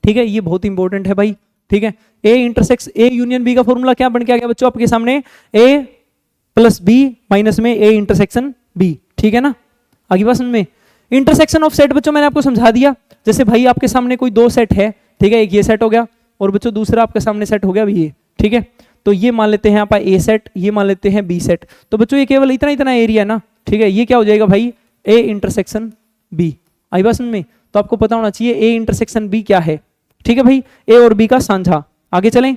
ठीक है, ये बहुत इंपॉर्टेंट है भाई, ठीक है। ए इंटरसेक्स ए यूनियन बी का फॉर्मूला क्या बन के आ गया बच्चों आपके सामने, ए प्लस बी माइनस में ए इंटरसेक्शन बी, ठीक है ना, आगे बात समझ में। इंटरसेक्शन ऑफ सेट बच्चों मैंने आपको समझा दिया, जैसे भाई आपके सामने कोई दो सेट है, ठीक है, एक ये सेट हो गया और बच्चों दूसरा आपके सामने सेट हो गया ये, ठीक है, तो ये मान लेते हैं आप ए सेट, ये मान लेते हैं बी सेट, तो बच्चों ये केवल इतना इतना एरिया ना, ठीक है, ये क्या हो जाएगा भाई ए इंटरसेक्शन बी, आई बात समझ में। तो आपको पता होना चाहिए ए इंटरसेक्शन बी क्या है, ठीक है भाई, ए और बी का साझा। आगे चलें,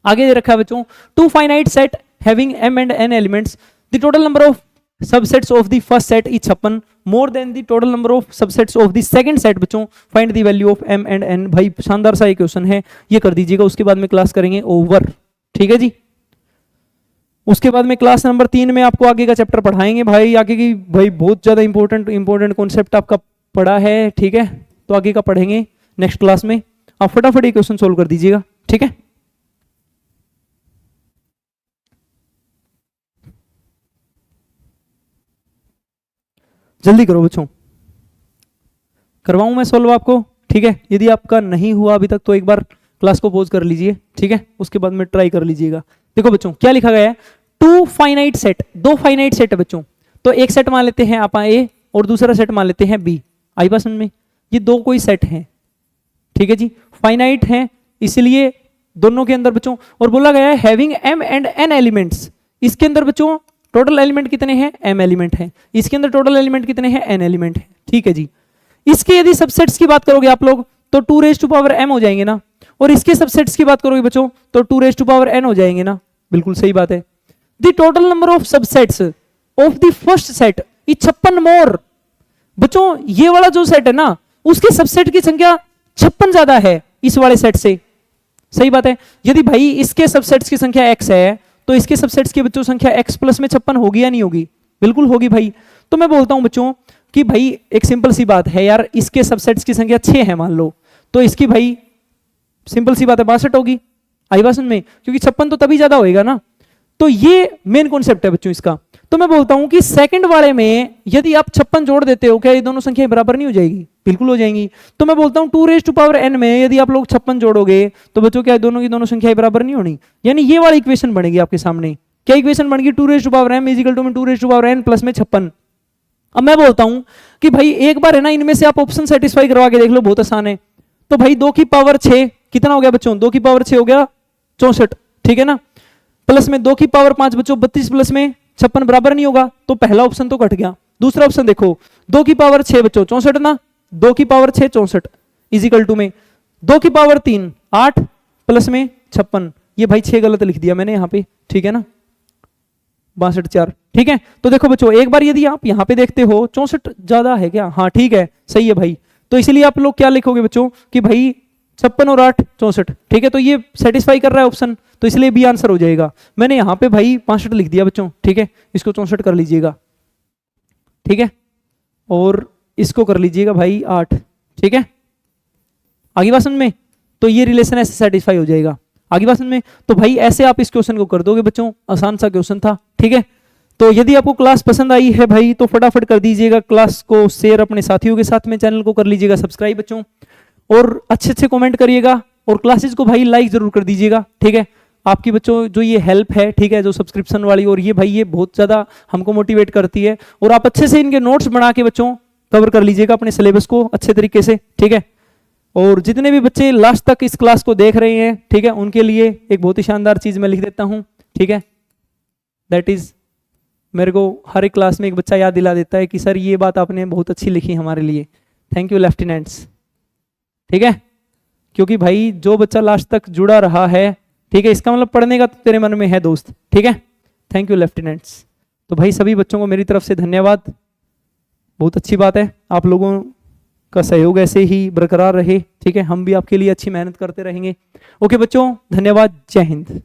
आगे दे रखा है बच्चों, two finite set having m and n elements, the total number of subsets of the first set is 56 more than the total number of subsets of the second set। बच्चों find the value of m and n, भाई शानदार सा एक question है, ये कर दीजिएगा, उसके बाद में क्लास करेंगे ओवर, ठीक है जी। उसके बाद में क्लास नंबर 3 में आपको आगे का चैप्टर पढ़ाएंगे भाई, आगे की भाई बहुत ज्यादा इंपॉर्टेंट कॉन्सेप्ट आपका पढ़ा है, ठीक है, तो आगे का पढ़ेंगे नेक्स्ट क्लास में, आप फटाफट ये क्वेश्चन सोल्व कर दीजिएगा, ठीक है। जल्दी करो बच्चों, करवाऊं मैं सोल्व आपको, ठीक है, यदि आपका नहीं हुआ अभी तक तो एक बार क्लास को पॉज कर लीजिए, ठीक है, उसके बाद में ट्राई कर लीजिएगा। देखो बच्चों क्या लिखा गया है, टू फाइनाइट सेट, दो फाइनाइट सेट है बच्चों, तो एक सेट मान लेते हैं आप ए और दूसरा सेट मान लेते हैं बी, आई बात समझ में, ये दो कोई सेट हैं, ठीक है जी, फाइनाइट हैं, इसलिए दोनों के अंदर बच्चों, और बोला गया है having m and n elements, इसके अंदर बच्चों टोटल एलिमेंट कितने हैं, m एलिमेंट हैं, इसके अंदर टोटल एलिमेंट कितने हैं, n एलिमेंट हैं, ठीक है जी। इसके यदि सबसेट्स की बात करोगे आप लोग तो 2 raised to power m हो जाएंगे ना, और इसके सबसेट्स की बात करोगे बच्चों तो 2 raised to power n हो जाएंगे ना, बिल्कुल सही बात है। The total number of subsets of the first set is 56 मोर, बच्चों ये वाला जो सेट है ना उसके सबसेट की संख्या 56 ज्यादा है इस वाले सेट से, सही बात है। यदि भाई इसके सबसेट्स की संख्या x है तो इसके सबसेट्स की बच्चों संख्या x प्लस में 56 होगी या नहीं होगी, बिल्कुल होगी भाई। तो मैं बोलता हूं बच्चों कि भाई एक सिंपल सी बात है यार, इसके सबसेट्स की संख्या 6 है मान लो, तो इसकी भाई सिंपल सी बात है 62 होगी। आई बात समझ में, क्योंकि 56 तो तभी ज्यादा होएगा ना। तो ये मेन कॉन्सेप्ट है बच्चों इसका। तो मैं बोलता हूं कि सेकंड वाले में यदि आप 56 जोड़ देते हो, क्या ये दोनों संख्याएं बराबर नहीं हो जाएगी? बिल्कुल हो जाएंगी। तो मैं बोलता हूं 2n में यदि आप लोग 56 जोड़ोगे तो बच्चों क्या दोनों की दोनों संख्याएं बराबर नहीं होनी? यानी ये वाली इक्वेशन बनेगी आपके सामने। क्या इक्वेशन बनेगी? 2m इजिकल टू में 2n प्लस में 56। अब मैं बोलता हूं कि भाई एक बार है ना इनमें से आप ऑप्शन सेटिस्फाई करवा के देख लो, बहुत आसान है। तो भाई 2 की पावर 6 कितना हो गया बच्चों? 2 की पावर 6 हो गया 64, ठीक है ना। प्लस में 2 की पावर 5 बच्चों 32 प्लस में 56 बराबर नहीं होगा, तो पहला ऑप्शन तो कट गया। दूसरा ऑप्शन देखो, 2 की पावर 6 बच्चों 64 ना, 2 की पावर 6 64 इजिकल टू में 2 की पावर 3 8 प्लस में 56। ये भाई 6 गलत लिख दिया मैंने यहाँ पे, ठीक है ना, 62 4, ठीक है। तो देखो बच्चों एक बार यदि आप यहाँ पे देखते हो 64 ज्यादा है क्या? हाँ ठीक है, सही है भाई। तो इसलिए आप लोग क्या लिखोगे बच्चों कि भाई 56 और 8 64, ठीक है। तो ये सेटिस्फाई कर रहा है ऑप्शन, तो इसलिए बी आंसर हो जाएगा। मैंने यहाँ पे भाई 65 लिख दिया बच्चों, ठीक है। इसको 64 कर लीजिएगा, ठीक है, और इसको कर लीजिएगा भाई 8, ठीक है। आगे बात समझ में? तो ये रिलेशन ऐसे सेटिस्फाई हो जाएगा। आगे बात समझ में? तो भाई ऐसे आप इस क्वेश्चन को कर दोगे बच्चों, आसान सा क्वेश्चन था, ठीक है। तो यदि आपको क्लास पसंद आई है भाई तो फटाफट कर दीजिएगा क्लास को शेयर अपने साथियों के साथ में, चैनल को कर लीजिएगा सब्सक्राइब बच्चों, और अच्छे अच्छे कमेंट करिएगा, और क्लासेस को भाई लाइक जरूर कर दीजिएगा, ठीक है। आपकी बच्चों जो ये हेल्प है, ठीक है, जो सब्सक्रिप्शन वाली, और ये भाई ये बहुत ज्यादा हमको मोटिवेट करती है। और आप अच्छे से इनके नोट्स बना के बच्चों कवर कर लीजिएगा अपने सिलेबस को अच्छे तरीके से, ठीक है। और जितने भी बच्चे लास्ट तक इस क्लास को देख रहे हैं, ठीक है, उनके लिए एक बहुत ही शानदार चीज मैं लिख देता हूं, ठीक है। दैट इज, मेरे को हर एक क्लास में एक बच्चा याद दिला देता है कि सर ये बात आपने बहुत अच्छी लिखी हमारे लिए, थैंक यू लेफ्टिनेंट्स, ठीक है। क्योंकि भाई जो बच्चा लास्ट तक जुड़ा रहा है, ठीक है, इसका मतलब पढ़ने का तो तेरे मन में है दोस्त, ठीक है। Thank you lieutenants. तो भाई सभी बच्चों को मेरी तरफ से धन्यवाद, बहुत अच्छी बात है, आप लोगों का सहयोग ऐसे ही बरकरार रहे, ठीक है। हम भी आपके लिए अच्छी मेहनत करते रहेंगे। ओके बच्चों, धन्यवाद, जय हिंद।